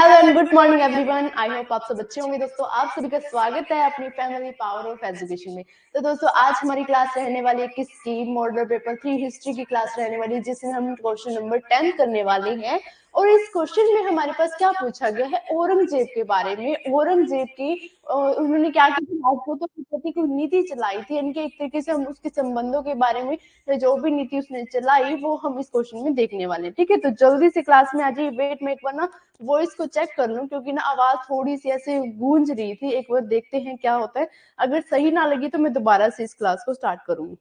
Hello and good morning everyone. I hope आप सब अच्छे होंगे। दोस्तों आप सभी का स्वागत है अपनी फैमिली पावर ऑफ एजुकेशन में। तो दोस्तों आज हमारी क्लास रहने वाली है किसकी? मॉडल पेपर 3 हिस्ट्री की क्लास रहने वाली है, जिसमें हम क्वेश्चन नंबर 10 करने वाले हैं। और इस क्वेश्चन में हमारे पास क्या पूछा गया है? औरंगजेब के बारे में। औरंगजेब की उन्होंने क्या की थी? राजपूतों के प्रति कोई नीति चलाई थी, इनके एक तरीके से हम उसके संबंधों के बारे में जो भी नीति उसने चलाई वो हम इस क्वेश्चन में देखने वाले हैं। ठीक है, तो जल्दी से क्लास में आ जाइए। वेट में एक बार ना वॉइस को चेक कर लूं, क्योंकि ना आवाज थोड़ी सी ऐसे गूंज रही थी। एक बार देखते हैं क्या होता है। अगर सही ना लगी तो मैं दोबारा से इस क्लास को स्टार्ट करूंगी।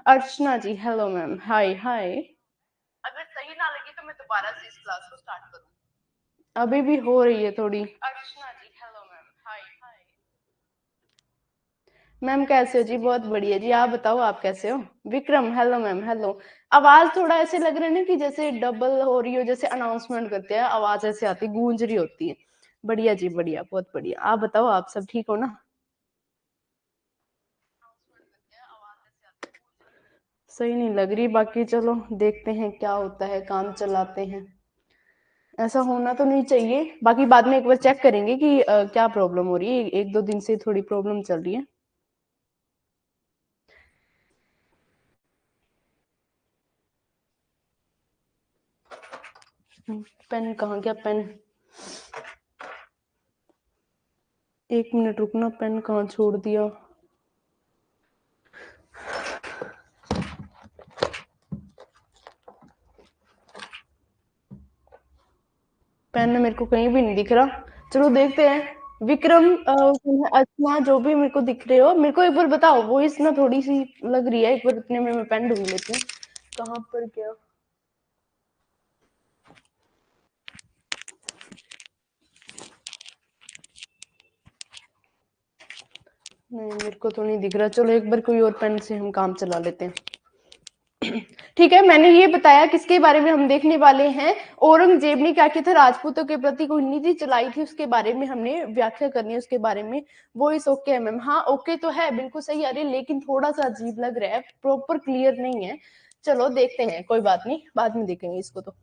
अर्चना जी, हेलो मैम, हाय हाय। अगर सही ना लगी तो मैं दोबारा से इस क्लास को स्टार्ट करूंगी। अभी भी हो रही है थोड़ी। अर्चना जी, हेलो मैम, हाय हाय। मैम कैसे हो जी? बहुत बढ़िया जी, आप बताओ आप कैसे हो? Vikram, hello ma'am, hello. आवाज थोड़ा ऐसे लग रहा है ना कि जैसे डबल हो रही हो, जैसे अनाउंसमेंट करते हैं, आवाज ऐसे आती, गूंज रही होती है। बढ़िया जी, बढ़िया, बहुत बढ़िया। आप बताओ आप सब ठीक हो ना? सही नहीं लग रही, बाकी चलो देखते हैं क्या होता है, काम चलाते हैं। ऐसा होना तो नहीं चाहिए। बाकी बाद में एक बार चेक करेंगे कि क्या प्रॉब्लम हो रही है। एक दो दिन से थोड़ी प्रॉब्लम चल रही है। पेन कहाँ गया? पेन, एक मिनट रुकना। पेन कहाँ छोड़ दिया? पेन मेरे को कहीं भी नहीं दिख रहा। चलो देखते हैं। विक्रम, अर्चना, जो भी मेरे को दिख रहे हो, मेरे को एक बार बताओ। वॉइस ना थोड़ी सी लग रही है। एक बार इतने में मैं पेन ढूंढ लेती हूँ। कहाँ पर गया? नहीं, मेरे को तो नहीं दिख रहा। चलो एक बार कोई और पेन से हम काम चला लेते हैं। ठीक है, मैंने ये बताया किसके बारे में हम देखने वाले हैं। औरंगजेब ने क्या किया था? राजपूतों के प्रति कोई नीति चलाई थी, उसके बारे में हमने व्याख्या करनी है उसके बारे में। वो इस ओके है मैम? हाँ ओके तो है, बिल्कुल सही आ रही है, लेकिन थोड़ा सा अजीब लग रहा है, प्रॉपर क्लियर नहीं है। चलो देखते हैं, कोई बात नहीं, बाद में देखेंगे इसको तो।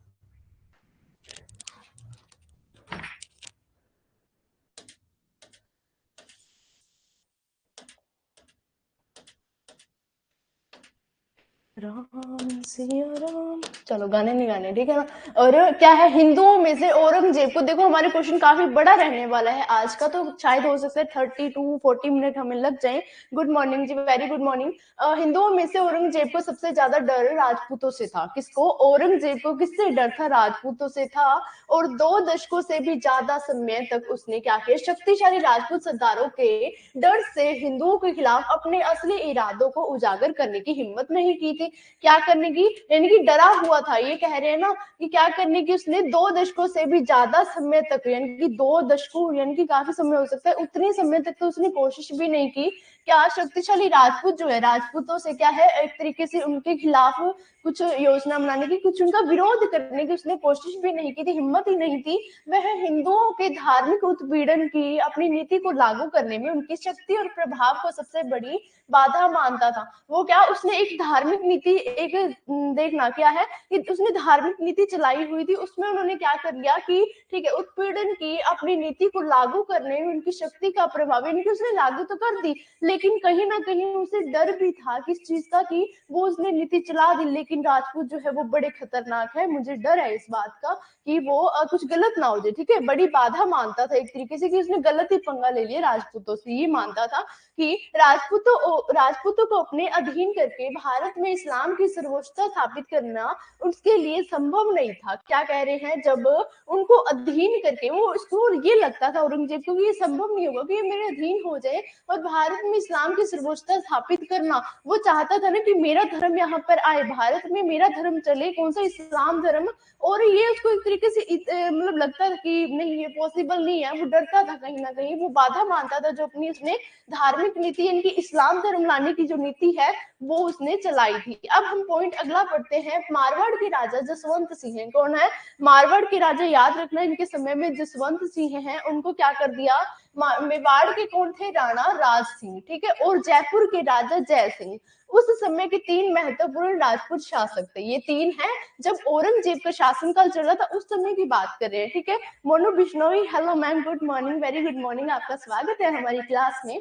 राम सिया राम। चलो गाने नहीं गाने, ठीक है ना? और क्या है, हिंदुओं में से औरंगजेब को देखो, हमारे क्वेश्चन काफी बड़ा रहने वाला है आज का, तो शायद हो सकता है 30 to 40 मिनट हमें लग जाए। गुड मॉर्निंग जी, वेरी गुड मॉर्निंग। हिंदुओं में से औरंगजेब को सबसे ज्यादा डर राजपूतों से था। किसको? औरंगजेब को किससे डर था? राजपूतों से था। और 2 दशकों से भी ज्यादा समय तक उसने क्या किया? शक्तिशाली राजपूत सरदारों के डर से हिंदुओं के खिलाफ अपने असली इरादों को उजागर करने की हिम्मत नहीं की थी। क्या करने की? यानी कि डरा हुआ था। ये कह रहे हैं ना कि क्या करने की? उसने 2 दशकों से भी ज्यादा समय तक, यानी कि 2 दशकों, यानी कि काफी समय हो सकता है, उतने समय तक तो उसने कोशिश भी नहीं की। क्या शक्तिशाली राजपूत जो है, राजपूतों से क्या है, एक तरीके से उनके खिलाफ कुछ योजना बनाने की, कुछ उनका विरोध करने की उसने कोशिश भी नहीं की थी, हिम्मत ही नहीं थी। वह हिंदुओं के धार्मिक उत्पीड़न की अपनी नीति को लागू करने में उनकी शक्ति और प्रभाव को सबसे बड़ी बाधा मानता था। वो क्या, उसने एक धार्मिक नीति, एक देखना क्या है कि उसने धार्मिक नीति चलाई हुई थी, उसमें उन्होंने क्या कर लिया कि ठीक है, उत्पीड़न की अपनी नीति को लागू करने में उनकी शक्ति का प्रभाव, यानी कि उसने लागू तो कर दी, लेकिन कहीं ना कहीं उसे डर भी था किस चीज का, कि वो उसने नीति चला दी, लेकिन राजपूत जो है वो बड़े खतरनाक है, मुझे डर है इस बात का कि वो कुछ गलत ना हो जाए। ठीक है, बड़ी बाधा मानता था एक तरीके से कि उसने गलत ही पंगा ले लिया राजपूतों से। ये मानता था कि राजपूतों को अपने अधीन करके भारत में इस्लाम की सर्वोच्चता स्थापित करना उसके लिए संभव नहीं था। क्या कह रहे हैं? जब उनको अधीन करके, वो उसको ये लगता था औरंगजेब को कि ये संभव नहीं होगा कि ये मेरे अधीन हो जाए और भारत में इस्लाम की सर्वोच्चता स्थापित करना। वो चाहता था ना कि मेरा धर्म यहाँ पर आए, भारत में मेरा धर्म चले, कौन सा? इस्लाम धर्म। और ये उसको एक तरीके से मतलब लगता था कि नहीं, ये पॉसिबल नहीं है। वो डरता था कहीं ना कहीं, वो बाधा मानता था जो अपनी उसने धार्मिक नीति, यानी कि इस्लाम धर्म लाने की जो नीति है वो उसने चलाई थी। अब हम पॉइंट अगला पढ़ते हैं। मारवाड़ के राजा जसवंत सिंह है। कौन है? मारवाड़ के राजा, याद रखना इनके समय में जसवंत सिंह हैं, उनको क्या कर दिया? मेवाड़ के कौन थे? राणा राज सिंह। ठीक है। और जयपुर के राजा जय सिंह उस समय के 3 महत्वपूर्ण राजपूत शासक थे। ये 3 हैं जब औरंगजेब का शासनकाल चल रहा था उस समय की बात कर रहे हैं, ठीक है। Monu Bishnoi, hello ma'am, good morning, very good morning, आपका स्वागत है हमारी क्लास में।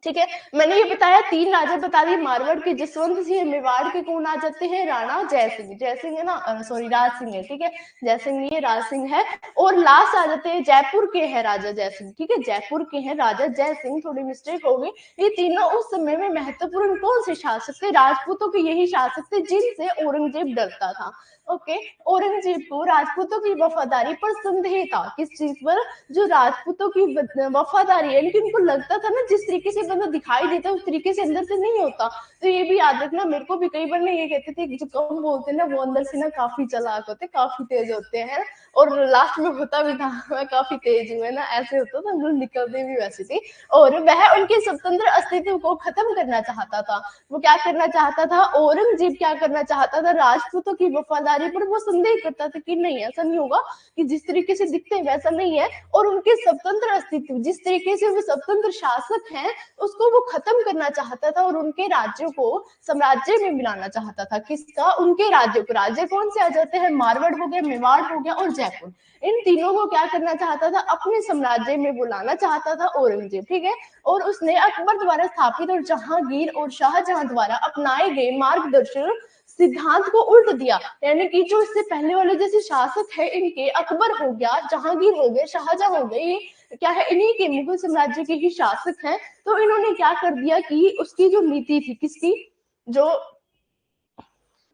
ठीक है, मैंने ये बताया 3 राजा बता दिए, मारवाड़ के जसवंत सिंह, मेवाड़ के कौन आ जाते हैं, राणा जय सिंह, जय सिंह है ना, सॉरी राज सिंह है, ठीक है, जय सिंह नहीं है, राज सिंह है। और लास्ट आ जाते हैं जयपुर के हैं राजा जय सिंह, ठीक है, जयपुर के हैं राजा जय सिंह, थोड़ी मिस्टेक हो गई। ये तीनों उस समय में महत्वपूर्ण कौन से शासक थे, राजपूतों के यही शासक थे जिनसे औरंगजेब डरता था। ओके, औरंगजेब को राजपूतों की वफादारी पर संदेह था, किस चीज पर, जो राजपूतों की वफादारी है, लेकिन उनको लगता था ना जिस तरीके से बंदा दिखाई देता है उस तरीके से अंदर से नहीं होता। तो ये भी याद रखना, मेरे को भी कई बार ना ये कहते थे जो कम बोलते हैं ना वो अंदर से ना काफी चालाक होते, काफी तेज होते हैं, और लास्ट में होता भी था मैं काफी तेज हूँ, है ना, ऐसे होता था, हम लोग निकलते भी वैसे थे। और वह उनके स्वतंत्र अस्तित्व को खत्म करना चाहता था। वो क्या करना चाहता था, औरंगजेब क्या करना चाहता था, राजपूतों की वफादारी पर वो संदेह करता था कि नहीं ऐसा नहीं होगा, कि जिस तरीके से दिखते हैं वैसा नहीं है, और उनके स्वतंत्र अस्तित्व, जिस तरीके से वो स्वतंत्र शासक हैं उसको वो खत्म करना चाहता था, और उनके राज्यों को साम्राज्य में मिलाना चाहता था। किसका, उनके राज्यों को। राज्य कौन से आ जाते हैं, मारवाड़ हो गया, मेवाड़ हो गया और जयपुर। इन तीनों को क्या करना चाहता था, अपने साम्राज्य में बुलाना चाहता था औरंगजेब, ठीक है। और उसने अकबर द्वारा स्थापित और जहांगीर और शाहजहां द्वारा अपनाए गए मार्गदर्शन सिद्धांत को उल्ट दिया, यानी कि जो इससे पहले वाले जैसे शासक है इनके, अकबर हो गया, जहांगीर हो गए, शाहजहां हो गए, ये क्या है, इन्हीं के मुगल साम्राज्य के ही शासक हैं। तो इन्होंने क्या कर दिया कि उसकी जो नीति थी, किसकी, जो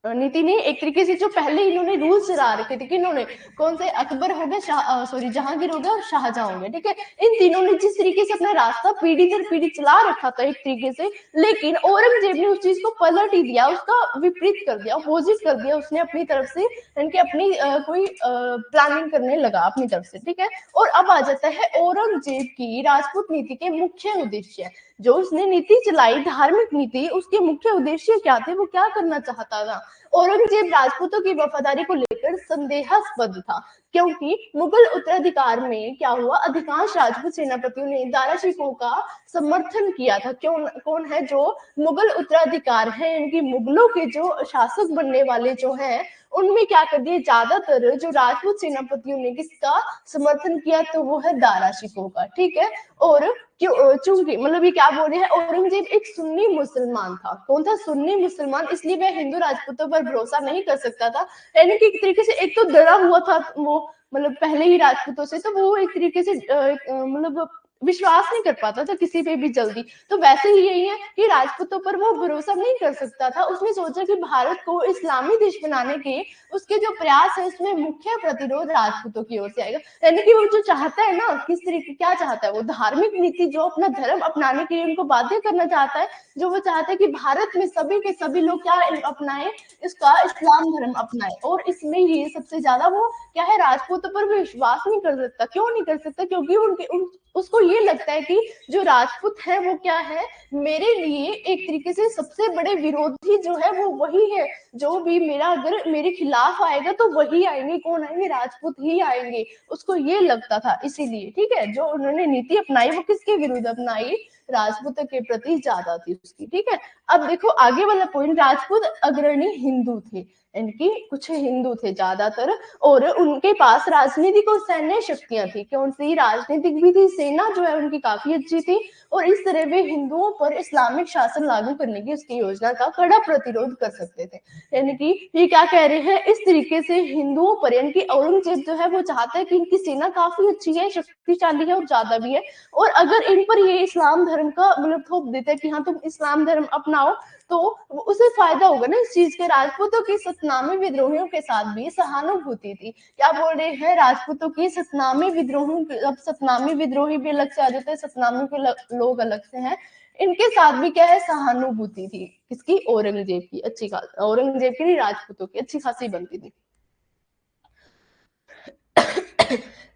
नीति नहीं, एक तरीके से जो पहले इन्होंने रूल चला रखे थे कि इन्होंने कौन से, अकबर हो गया, सॉरी जहांगीर हो गया और शाहजहां हो गया, ठीक है। इन तीनों ने जिस तरीके से अपना रास्ता पीढ़ी दर पीढ़ी चला रखा था एक तरीके से, लेकिन औरंगजेब ने उस चीज को पलट ही दिया, उसका विपरीत कर दिया, अपोजिट कर दिया उसने अपनी तरफ से, यानी कि अपनी कोई प्लानिंग करने लगा अपनी तरफ से, ठीक है। और अब आ जाता है औरंगजेब की राजपूत नीति के मुख्य उद्देश्य, जो उसने नीति चलाई, धार्मिक नीति, उसके मुख्य उद्देश्य क्या थे, वो क्या करना चाहता था। औरंगजेब राजपूतों की वफादारी को लेकर संदेहास्पद था, क्योंकि मुगल उत्तराधिकार में क्या हुआ, अधिकांश राजपूत सेनापतियों ने दारा शिकोह का समर्थन किया था। क्यों, कौन है जो मुगल उत्तराधिकार है, इनकी मुगलों के जो शासक बनने वाले जो हैं, उनमें क्या कर दिया, ज्यादातर जो राजपूत सेनापतियों ने किसका समर्थन किया, तो वो है दारा शिकोह का, ठीक है। और क्यों, चूंकि मतलब ये क्या बोल रहे हैं, औरंगजेब एक सुन्नी मुसलमान था, कौन था, सुन्नी मुसलमान, इसलिए वह हिंदू राजपूतों पर भरोसा नहीं कर सकता था, यानी कि एक तरीके से एक तो डरा हुआ था वो, मतलब पहले ही राजपूतों से, तो वो एक तरीके से मतलब विश्वास नहीं कर पाता था किसी पे भी जल्दी। तो वैसे ही यही है कि राजपूतों पर वो भरोसा नहीं कर सकता था। उसने सोचा कि भारत को इस्लामी देश बनाने के उसके जो प्रयास है उसमें मुख्य प्रतिरोध राजपूतों की ओर से आएगा, यानी कि वो जो चाहता है ना, किस तरीके, क्या चाहता है वो, धार्मिक नीति, जो अपना धर्म अपनाने के लिए उनको बाध्य करना चाहता है, जो वो चाहता है कि भारत में सभी के सभी लोग क्या अपनाए, इसका इस्लाम धर्म अपनाए। और इसमें ही सबसे ज्यादा वो क्या है, राजपूतों पर विश्वास नहीं कर सकता। क्यों नहीं कर सकता, क्योंकि उसको ये लगता है कि जो राजपूत है वो क्या है, मेरे लिए एक तरीके से सबसे बड़े विरोधी जो है वो वही है, जो भी मेरा अगर मेरे खिलाफ आएगा तो वही आएंगे, कौन आएंगे, राजपूत ही आएंगे, उसको ये लगता था। इसीलिए ठीक है, जो उन्होंने नीति अपनाई वो किसके विरुद्ध अपनाई, राजपूतों के प्रति ज्यादा थी उसकी, ठीक है। अब देखो आगे वाला पॉइंट, राजपूत अग्रणी हिंदू थे, इनकी कुछ हिंदू थे ज्यादातर, और उनके पास राजनीतिक और सैन्य शक्तियां थी, कौन सी, राजनीतिक भी थी, सेना जो है उनकी काफी अच्छी थी, और इस तरह वे हिंदुओं पर इस्लामिक शासन लागू करने की उसकी योजना का कड़ा प्रतिरोध कर सकते थे। यानी कि ये क्या कह रहे हैं, इस तरीके से हिंदुओं पर, यानी कि औरंगजेब जो है वो चाहता है कि इनकी सेना काफी अच्छी है, शक्तिशाली है और ज्यादा भी है, और अगर इन पर ये इस्लाम धर्म का मतलब थोप देते हैं कि हाँ तुम इस्लाम धर्म अपनाओ, तो उसे फायदा होगा ना इस चीज के। राजपूतों की सतनामी विद्रोहियों के साथ भी सहानुभूति थी, क्या बोल रहे हैं, राजपूतों की सतनामी विद्रोहियों, अब सतनामी विद्रोही भी अलग से आ जाते हैं, सतनामी के लोग अलग से हैं, इनके साथ भी क्या है, सहानुभूति थी, किसकी, औरंगजेब की, अच्छी खासी, औरंगजेब की नहीं, राजपूतों की अच्छी खासी बनती थी।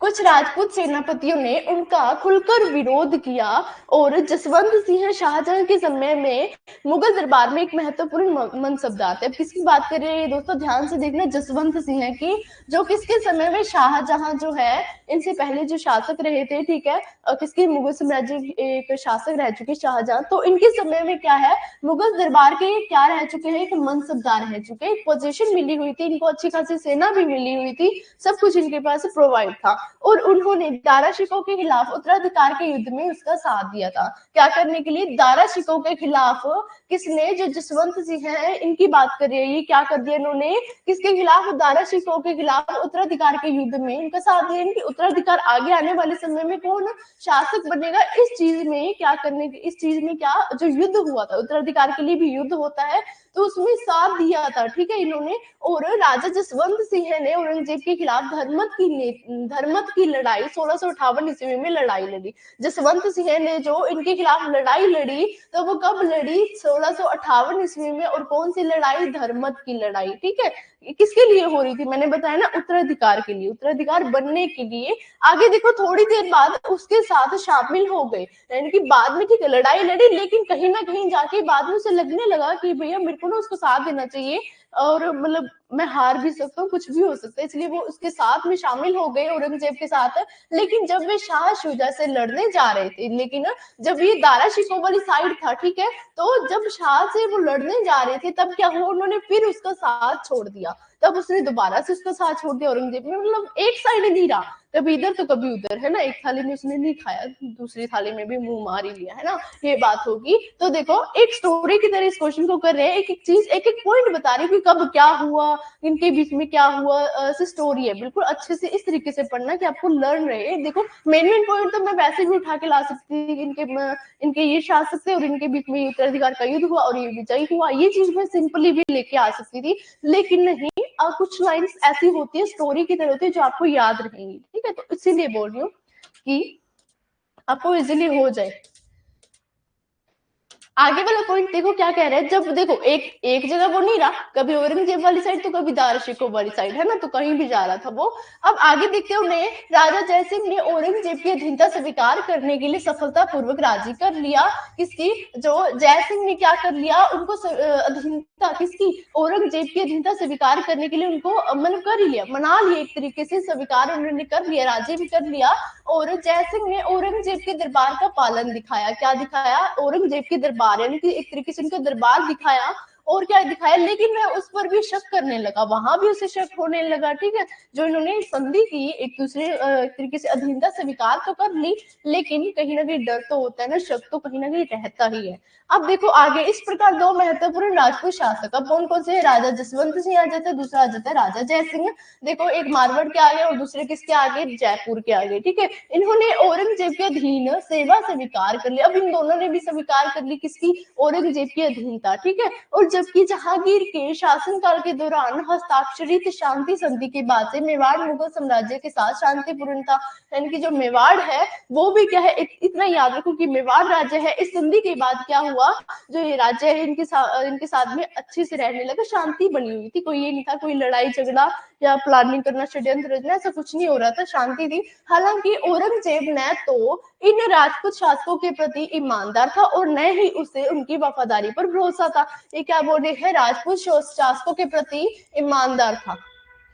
कुछ राजपूत सेनापतियों ने उनका खुलकर विरोध किया और जसवंत सिंह शाहजहां के समय में मुगल दरबार में एक महत्वपूर्ण मनसबदार थे। अब किसकी बात कर रहे हैं दोस्तों, ध्यान से देखना, जसवंत सिंह की, जो किसके समय में शाहजहां जो है इनसे पहले जो शासक रहे थे, ठीक है, किसके, मुगल साम्राज्य एक शासक रह चुके शाहजहां, तो इनके समय में क्या है, मुगल दरबार के क्या रह चुके हैं, एक मनसबदार रह चुके, एक पोजीशन मिली हुई थी इनको, अच्छी खासी सेना भी मिली हुई थी, सब कुछ इनके पास प्रोवाइड था और उन्होंने दारा शिकोह के खिलाफ उत्तराधिकार के युद्ध में उसका साथ दिया था। क्या करने के लिए, दारा शिकोह के खिलाफ, किसने, जो जसवंत सिंह है इनकी बात कर रही है, ये क्या कर दिया इन्होंने, किसके खिलाफ, दारा शिकोह के खिलाफ उत्तराधिकार के युद्ध में इनका साथ दिया। इनकी उत्तराधिकार आगे आने वाले समय में कौन शासक बनेगा, इस चीज में क्या करने, इस चीज में क्या, जो युद्ध हुआ था, उत्तराधिकार के लिए भी युद्ध होता है, तो उसमें साथ दिया था, ठीक है, इन्होंने। और राजा जसवंत सिंह ने औरंगजेब के खिलाफ धर्मत की लड़ाई 1658 ईस्वी में लड़ाई लड़ी। जसवंत सिंह ने जो इनके खिलाफ लड़ाई लड़ी, तो वो कब लड़ी, 1658 ईस्वी में, और कौन सी लड़ाई, धर्मत की लड़ाई, ठीक है। किसके लिए हो रही थी, मैंने बताया ना, उत्तराधिकार के लिए, उत्तराधिकार बनने के लिए। आगे देखो, थोड़ी देर बाद उसके साथ शामिल हो गए, यानी कि बाद में, ठीक है, लड़ाई लड़ी, लेकिन कहीं ना कहीं जाके बाद में उसे लगने लगा कि भैया मेरे को ना उसको साथ देना चाहिए, और मतलब मैं हार भी सकता हूँ, कुछ भी हो सकता है, इसलिए वो उसके साथ में शामिल हो गए, औरंगजेब के साथ। लेकिन जब वे शाह शुजा से लड़ने जा रहे थे, लेकिन जब ये दारा शिकोह वाली साइड था, ठीक है, तो जब शाह से वो लड़ने जा रहे थे, तब क्या हुआ, उन्होंने फिर उसका साथ छोड़ दिया, तब उसने दोबारा से उसका साथ छोड़ दिया औरंगजेब ने, मतलब एक साइड नहीं रहा, कभी इधर तो कभी उधर, है ना, एक थाली में उसने नहीं खाया, दूसरी थाली में भी मुंह मार ही लिया, है ना, ये बात होगी। तो देखो, एक स्टोरी की तरह इस क्वेश्चन को कर रहे हैं, एक एक चीज, एक एक पॉइंट बता रही हूँ कि कब क्या हुआ, इनके बीच में क्या हुआ, स्टोरी है, बिल्कुल अच्छे से इस तरीके से पढ़ना कि आपको लर्न रहे। देखो, मेन पॉइंट तो मैं वैसे भी उठा के ला सकती थी, इनके ये शासक थे और इनके बीच में उत्तराधिकार का युद्ध हुआ और ये विजयी हुआ, ये चीज मैं सिंपली भी लेके आ सकती थी, लेकिन नहीं, कुछ लाइंस ऐसी होती है, स्टोरी की तरह होती है, जो आपको याद रहेंगी, ठीक है, तो इसीलिए बोल रही हूँ कि आपको इजीली हो जाए। आगे वाला पॉइंट देखो क्या कह रहे हैं, जब देखो एक जगह वो नहीं रहा, कभी औरंगजेब वाली साइड तो कभी दारा शिकोह वाली साइड, है ना, तो कहीं भी जा रहा था वो। अब आगे देखते उन्हें राजा जयसिंह ने औरंगजेब की अधीनता स्वीकार करने के लिए सफलता पूर्वक राजी कर लिया। किसकी, जो जयसिंह ने क्या कर लिया, उनको अधीनता, किसकी, औरंगजेब की अधीनता स्वीकार करने के लिए उनको मतलब कर ही लिया, मना लिया, एक तरीके से स्वीकार उन्होंने कर लिया, राजी भी कर लिया। और जयसिंह ने औरंगजेब के दरबार का पालन दिखाया, क्या दिखाया, औरंगजेब के दरबार, यानी कि एक तरीके से उनका दरबार दिखाया, और क्या दिखाया, लेकिन वह उस पर भी शक करने लगा, वहां भी उसे शक होने लगा, ठीक है, जो इन्होंने संधि की, एक दूसरे एक तरीके से अधीनता स्वीकार तो कर ली, लेकिन कहीं ना कहीं डर तो होता है ना, शक तो कहीं ना कहीं रहता ही है। अब देखो आगे, इस प्रकार दो महत्वपूर्ण राजपूत शासक, अब कौन कौन से, राजा जसवंत सिंह आ जाता है, दूसरा आ जाता है राजा जयसिंह। देखो, एक मारवाड़ के आगे और दूसरे किसके आगे, जयपुर के आगे, ठीक है। इन्होंने औरंगजेब के अधीन सेवा स्वीकार कर ली, अब इन दोनों ने भी स्वीकार कर ली, किसकी, औरंगजेब की अधीनता, ठीक है। और जबकि जहांगीर के शासनकाल के दौरान हस्ताक्षरित शांति संधि के बाद से मेवाड़ मुगल साम्राज्य के साथ शांतिपूर्ण था, यानी कि जो मेवाड़ है वो भी क्या है, इतना याद रखो कि मेवाड़ राज्य है, इस संधि के बाद क्या हुआ, जो ये राज्य है इनके साथ में अच्छे से रहने लगा, शांति बनी हुई थी, कोई ये नहीं था कोई लड़ाई झगड़ा या प्लानिंग करना, षड्यंत्र रचना, ऐसा कुछ नहीं हो रहा था, शांति थी। हालांकि औरंगजेब न तो इन राजपूत शासकों के प्रति ईमानदार था और न ही उसे उनकी वफादारी पर भरोसा था। ये क्या बोल रहे हैं, राजपूत शासकों के प्रति ईमानदार था,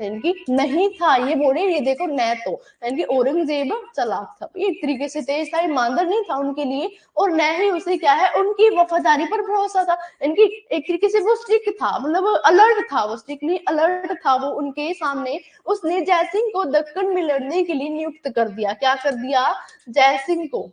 यानी नहीं था, ये बोले, ये देखो, न तो यानी औरंगजेब चालाक था, एक तरीके से तेज था, ईमानदार नहीं था उनके लिए, और न ही उसे क्या है, उनकी वफादारी पर भरोसा था, इनकी एक तरीके से वो स्ट्रिक्ट था, मतलब अलर्ट था, वो स्ट्रिक्ट नहीं अलर्ट था वो उनके सामने। उसने जयसिंह को दक्कन में लड़ने के लिए नियुक्त कर दिया, क्या कर दिया, जयसिंह को,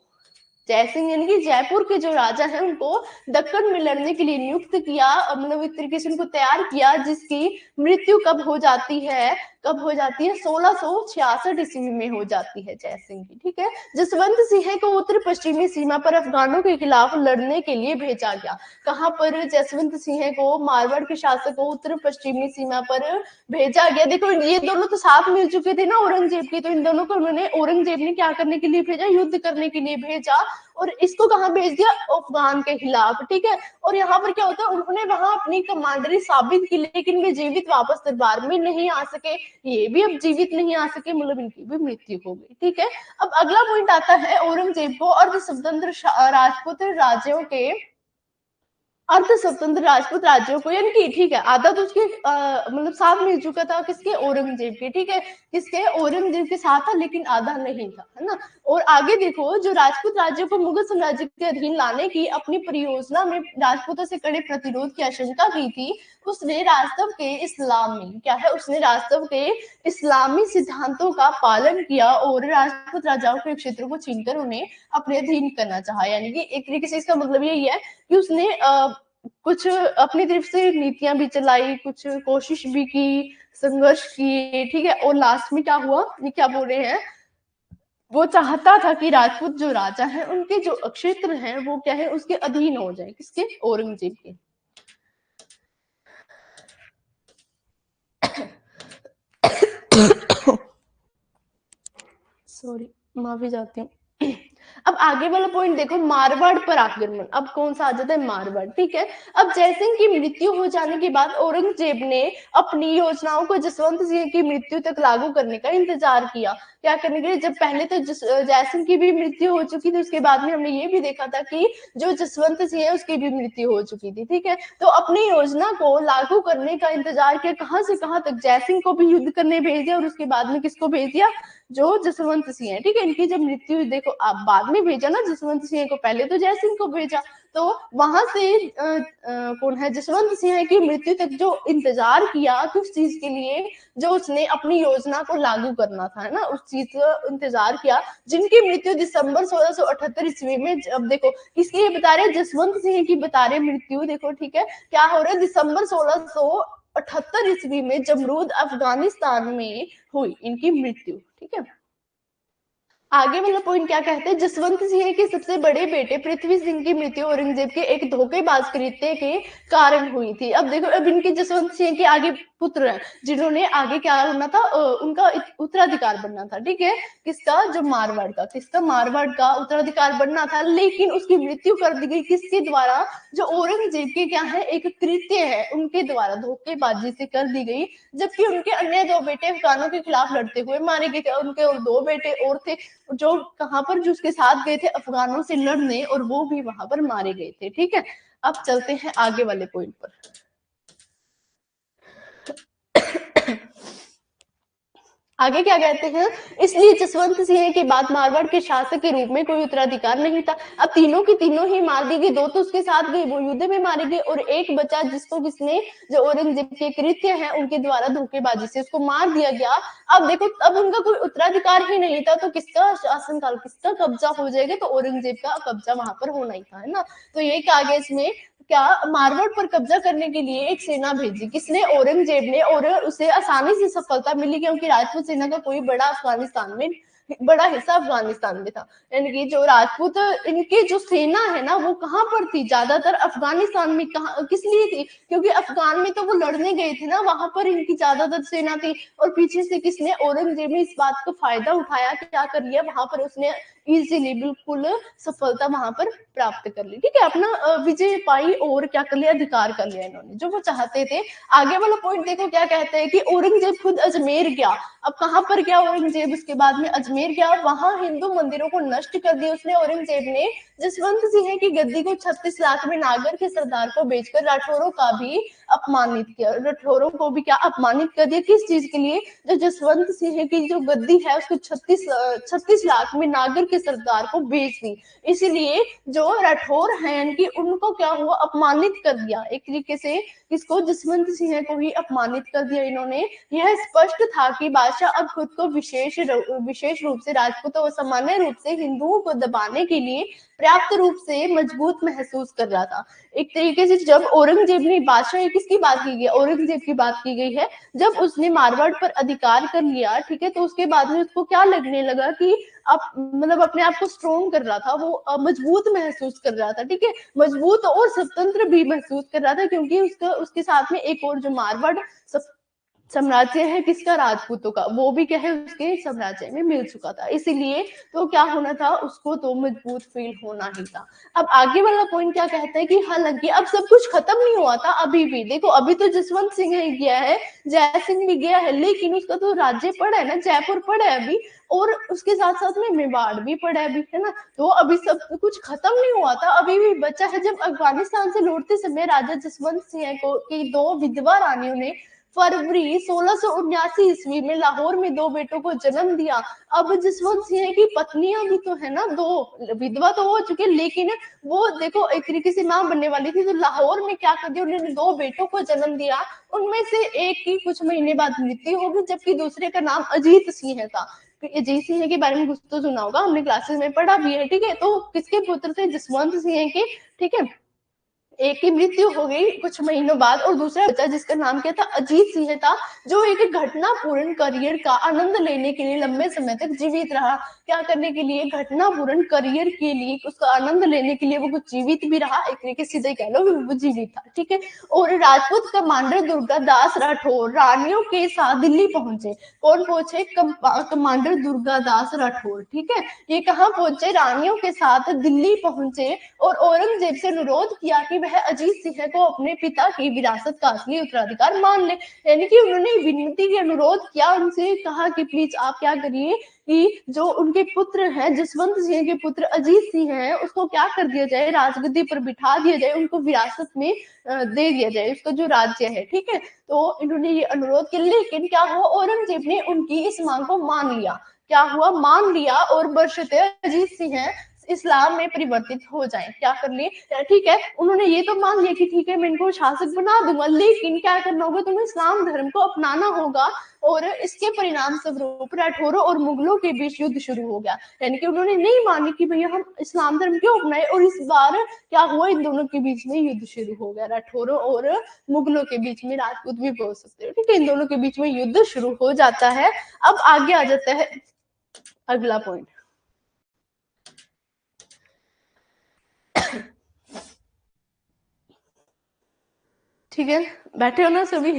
जयसिंह यानी कि जयपुर के जो राजा हैं उनको दक्कन में लड़ने के लिए नियुक्त किया, मतलब एक तरीके से उनको तैयार किया, जिसकी मृत्यु कब हो जाती है, कब हो जाती है, 1666 ईस्वी में हो जाती है जयसिंह की, ठीक है। जसवंत सिंह को उत्तर पश्चिमी सीमा पर अफगानों के खिलाफ लड़ने के लिए भेजा गया। कहां पर, जसवंत सिंह को, मारवाड़ के शासक को उत्तर पश्चिमी सीमा पर भेजा गया। देखो, ये दोनों तो साथ मिल चुके थे ना औरंगजेब के, तो इन दोनों को उन्होंने, औरंगजेब ने क्या करने के लिए भेजा, युद्ध करने के लिए भेजा। और इसको कहाँ भेज दिया, अफगान के खिलाफ, ठीक है। और यहाँ पर क्या होता है, उन्होंने वहां अपनी कमांडरी साबित की, लेकिन वे जीवित वापस दरबार में नहीं आ सके, ये भी अब जीवित नहीं आ सके, मतलब इनकी भी मृत्यु हो गई, ठीक है। अब अगला पॉइंट आता है औरंगजेब को अर्ध स्वतंत्र राजपूत राज्यों के, अर्ध स्वतंत्र राजपूत राज्यों को, यानी कि ठीक है आधा तो उसके मतलब साथ मिल चुका था, किसके, औरंगजेब के, ठीक है, किसके, औरंगजेब के साथ था, लेकिन आधा नहीं था, है ना। और आगे देखो, जो राजपूत राज्यों को मुगल साम्राज्य के अधीन लाने की अपनी परियोजना में राजपूतों से कड़े प्रतिरोध की आशंका की थी, उसने राजतब के इस्लामी, क्या है, उसने राजतब के इस्लामी सिद्धांतों का पालन किया और राजपूत राजाओं के क्षेत्रों को छीनकर उन्हें अपने अधीन करना चाहा। यानी कि एक तरीके से इसका मतलब यही है कि उसने कुछ अपनी तरफ से नीतियां भी चलाई, कुछ कोशिश भी की, संघर्ष किए, ठीक है। और लास्ट में क्या हुआ, ये क्या बोल रहे हैं, वो चाहता था कि राजपूत जो राजा है उनके जो क्षेत्र हैं वो क्या है, उसके अधीन हो जाए, किसके, औरंगजेब के। सॉरी, माफी चाहती हूँ। अब आगे वाला पॉइंट देखो, मारवाड़ पर आक्रमण। अब कौन सा आ जाता है, मारवाड़, ठीक है। अब जयसिंह की मृत्यु हो जाने के बाद औरंगजेब ने अपनी योजनाओं को जसवंत सिंह की मृत्यु तक लागू करने का इंतजार किया। क्या करने के लिए, जब पहले तो जयसिंह की भी मृत्यु हो चुकी थी, उसके बाद में हमने ये भी देखा था कि जो जसवंत सिंह है उसकी भी मृत्यु हो चुकी थी, ठीक है। तो अपनी योजना को लागू करने का इंतजार किया, कहां से कहां तक, जयसिंह को भी युद्ध करने भेज दिया, और उसके बाद में किसको भेज दिया, जो जसवंत सिंह है, ठीक है। इनकी जब मृत्यु देखो, आप बाद में भेजा ना जसवंत सिंह को, पहले तो जय सिंह को भेजा, तो वहां से कौन है, जसवंत सिंह की मृत्यु तक जो इंतजार किया, किस चीज के लिए, जो उसने अपनी योजना को लागू करना था, है ना, उस चीज का इंतजार किया, जिनकी मृत्यु दिसंबर 1678 ईस्वी में, अब देखो किसकी ये बता रहे, जसवंत सिंह की बता रहे मृत्यु, देखो, ठीक है, क्या हो रहा है, दिसंबर 1678 ईस्वी में जमरूद अफगानिस्तान में हुई इनकी मृत्यु, ठीक है। आगे वाला पॉइंट क्या कहते हैं, जसवंत सिंह के सबसे बड़े बेटे पृथ्वी सिंह की मृत्यु औरंगजेब के एक धोखेबाज कृत्य के कारण हुई थी। अब देखो, अब इनके जसवंत सिंह के आगे पुत्र हैं, जिन्होंने आगे क्या होना था, उनका उत्तराधिकार बनना था, ठीक है, किसका, जो मारवाड़ का, किसका, मारवाड़ का उत्तराधिकार बनना था, लेकिन उसकी मृत्यु कर दी गई, किसके द्वारा, जो औरंगजेब के क्या है, एक कृत्य है, उनके द्वारा धोखेबाजी से कर दी गई। जबकि उनके अन्य दो बेटे अफगानों के खिलाफ लड़ते हुए मारे गए थे, उनके और दो बेटे और थे, जो कहां पर, जो उसके साथ गए थे अफगानों से लड़ने, और वो भी वहां पर मारे गए थे, ठीक है। अब चलते हैं आगे वाले पॉइंट पर। आगे क्या कहते हैं, इसलिए जसवंत सिंह के बाद मारवाड़ के शासक के रूप में कोई उत्तराधिकार नहीं था। अब तीनों की तीनों ही मार दी गई, दो तो उसके साथ गए, वो युद्ध में मारे गए, और एक बचा जिसको किसने, जो औरंगजेब के कृत्य है उनके द्वारा धोखेबाजी से उसको मार दिया गया। अब देखो, अब उनका कोई उत्तराधिकार ही नहीं था, तो किसका शासनकाल, किसका कब्जा हो जाएगा, तो औरंगजेब का कब्जा वहां पर होना ही था, है ना। तो ये कहा गया इसमें, क्या, मारवाड़ पर कब्जा करने के लिए एक सेना भेजी, किसने, औरंगजेब ने, और उसे आसानी से सफलता मिली, क्योंकि राजपूत सेना का कोई बड़ा अफगानिस्तान में, बड़ा हिस्सा अफगानिस्तान में था। यानी कि जो राजपूत, इनकी जो सेना है ना, वो कहाँ पर थी, ज्यादातर अफगानिस्तान में, कहा, किस लिए थी, क्योंकि अफगान में तो वो लड़ने गए थे ना, वहां पर इनकी ज्यादातर सेना थी, और पीछे से किसने, औरंगजेब ने इस बात का फायदा उठाया, क्या कर लिया वहां पर, उसने इजीली बिल्कुल सफलता वहां पर प्राप्त कर ली, ठीक है, अपना विजय पाई, और क्या कर लिया, अधिकार कर लिया इन्होंने, जो वो चाहते थे। आगे वाला पॉइंट देखो, क्या कहते हैं कि औरंगजेब खुद अजमेर गया। अब कहां पर गया औरंगजेब, उसके बाद में अजमेर गया, वहां हिंदू मंदिरों को नष्ट कर दिया उसने, औरंगजेब ने जसवंत सिंह की गद्दी को 36 लाख में नागर के सरदार को बेचकर राठौरों का भी अपमानित किया, राठौरों को भी क्या अपमानित कर दिया, किस चीज के लिए, जो जसवंत सिंह की जो गद्दी है उसको 36 लाख में नागर के सरदार को बेच दी। इसीलिए जो राठौर हैं कि उनको क्या हुआ, अपमानित कर दिया, एक तरीके से किसको, जसवंत सिंह को ही अपमानित कर दिया इन्होंने। यह स्पष्ट था कि बादशाह अब खुद को विशेष रूप से राजपूतों और सामान्य रूप से हिंदुओं को दबाने के लिए पर्याप्त रूप से मजबूत महसूस कर रहा था। एक तरीके से जब औरंगजेब ने, बादशाह किसकी बात की गई, औरंगजेब की बात की गई है, जब उसने मारवाड़ पर अधिकार कर लिया, ठीक है, तो उसके बाद में उसको क्या लगने लगा कि आप, मतलब अपने आप को स्ट्रॉन्ग कर रहा था, वो मजबूत महसूस कर रहा था, ठीक है, मजबूत और स्वतंत्र भी महसूस कर रहा था, क्योंकि उसके साथ में एक और जो मारवाड़ साम्राज्य है किसका, राजपूतों का, वो भी क्या है उसके साम्राज्य में मिल चुका था, इसीलिए तो क्या होना था उसको, तो मजबूत फील होना ही था। अब आगे वाला पॉइंट क्या कहता है कि हालांकि अब सब कुछ खत्म नहीं हुआ था, अभी भी देखो, अभी तो जसवंत सिंह ही गया है, जय सिंह भी गया है, लेकिन उसका तो राज्य पड़ा है ना, जयपुर पड़ा है अभी, और उसके साथ साथ में मेवाड़ भी पड़ा है अभी, है ना, तो अभी सब कुछ खत्म नहीं हुआ था, अभी भी बचा है। जब अफगानिस्तान से लौटते समय राजा जसवंत सिंह को की दो विधवा रानियों ने फरवरी 1679 ईस्वी में लाहौर में दो बेटों को जन्म दिया। अब जसवंत सिंह की पत्नियां भी तो है ना, दो विधवा तो हो चुके, लेकिन वो देखो एक तरीके से मां बनने वाली थी, तो लाहौर में क्या कर दिया उन्होंने, दो बेटों को जन्म दिया, उनमें से एक की कुछ महीने बाद मृत्यु होगी, जबकि दूसरे का नाम अजीत सिंह था। अजीत सिंह के बारे में कुछ तो सुना होगा, हमने क्लासेस में पढ़ा भी है, ठीक है, तो किसके पुत्र थे, जसवंत सिंह के, ठीक है, एक की मृत्यु हो गई कुछ महीनों बाद, और दूसरा बच्चा जिसका नाम क्या था, अजीत सिंह था, जो एक घटनापूर्ण करियर का आनंद लेने के लिए लंबे समय तक जीवित रहा। क्या करने के लिए, घटनापूर्ण करियर के लिए, उसका आनंद लेने के लिए वो कुछ जीवित भी रहा, एक तरीके से सीधे कह लो वो जीवित था, ठीक है। और राजपूत कमांडर दुर्गादास राठौर रानियों के साथ दिल्ली पहुंचे। कौन पहुंचे, कमांडर दुर्गादास राठौर, ठीक है, ये कहाँ पहुंचे, रानियों के साथ दिल्ली पहुंचे, और औरंगजेब से अनुरोध किया कि वह अजीत सिंह को अपने पिता की विरासत का असली उत्तराधिकार मान ले। यानी कि उन्होंने विनती की, अनुरोध किया, उनसे कहा कि प्लीज आप क्या करिए कि जो उनके पुत्र हैं, जसवंत सिंह के पुत्र अजीत सिंह हैं, उसको क्या कर दिया जाए, राजगद्दी पर बिठा दिया जाए, उनको विरासत में दे दिया जाए, उसका जो राज्य है, ठीक है। तो इन्होंने ये अनुरोध किया, लेकिन क्या हुआ, औरंगजेब ने उनकी इस मांग को मान लिया। क्या हुआ, मान लिया, और बशर्ते अजीत सिंह इस्लाम में परिवर्तित हो जाए, क्या कर लिए, ठीक है, उन्होंने ये तो मान लिया कि ठीक है मैं इनको शासक बना दूंगा, लेकिन क्या करना होगा, तुम्हें इस्लाम धर्म को अपनाना होगा। और इसके परिणाम स्वरूप राठौरों और मुगलों के बीच युद्ध शुरू हो गया। यानी कि उन्होंने नहीं मानी कि भैया हम इस्लाम धर्म क्यों अपनाए, और इस बार क्या हुआ, इन दोनों के बीच में युद्ध शुरू हो गया, राठौरों और मुगलों के बीच में, राजपूत भी बोल सकते हो, ठीक है, इन दोनों के बीच में युद्ध शुरू हो जाता है। अब आगे आ जाता है अगला पॉइंट। ठीक है, बैठे हो ना सभी,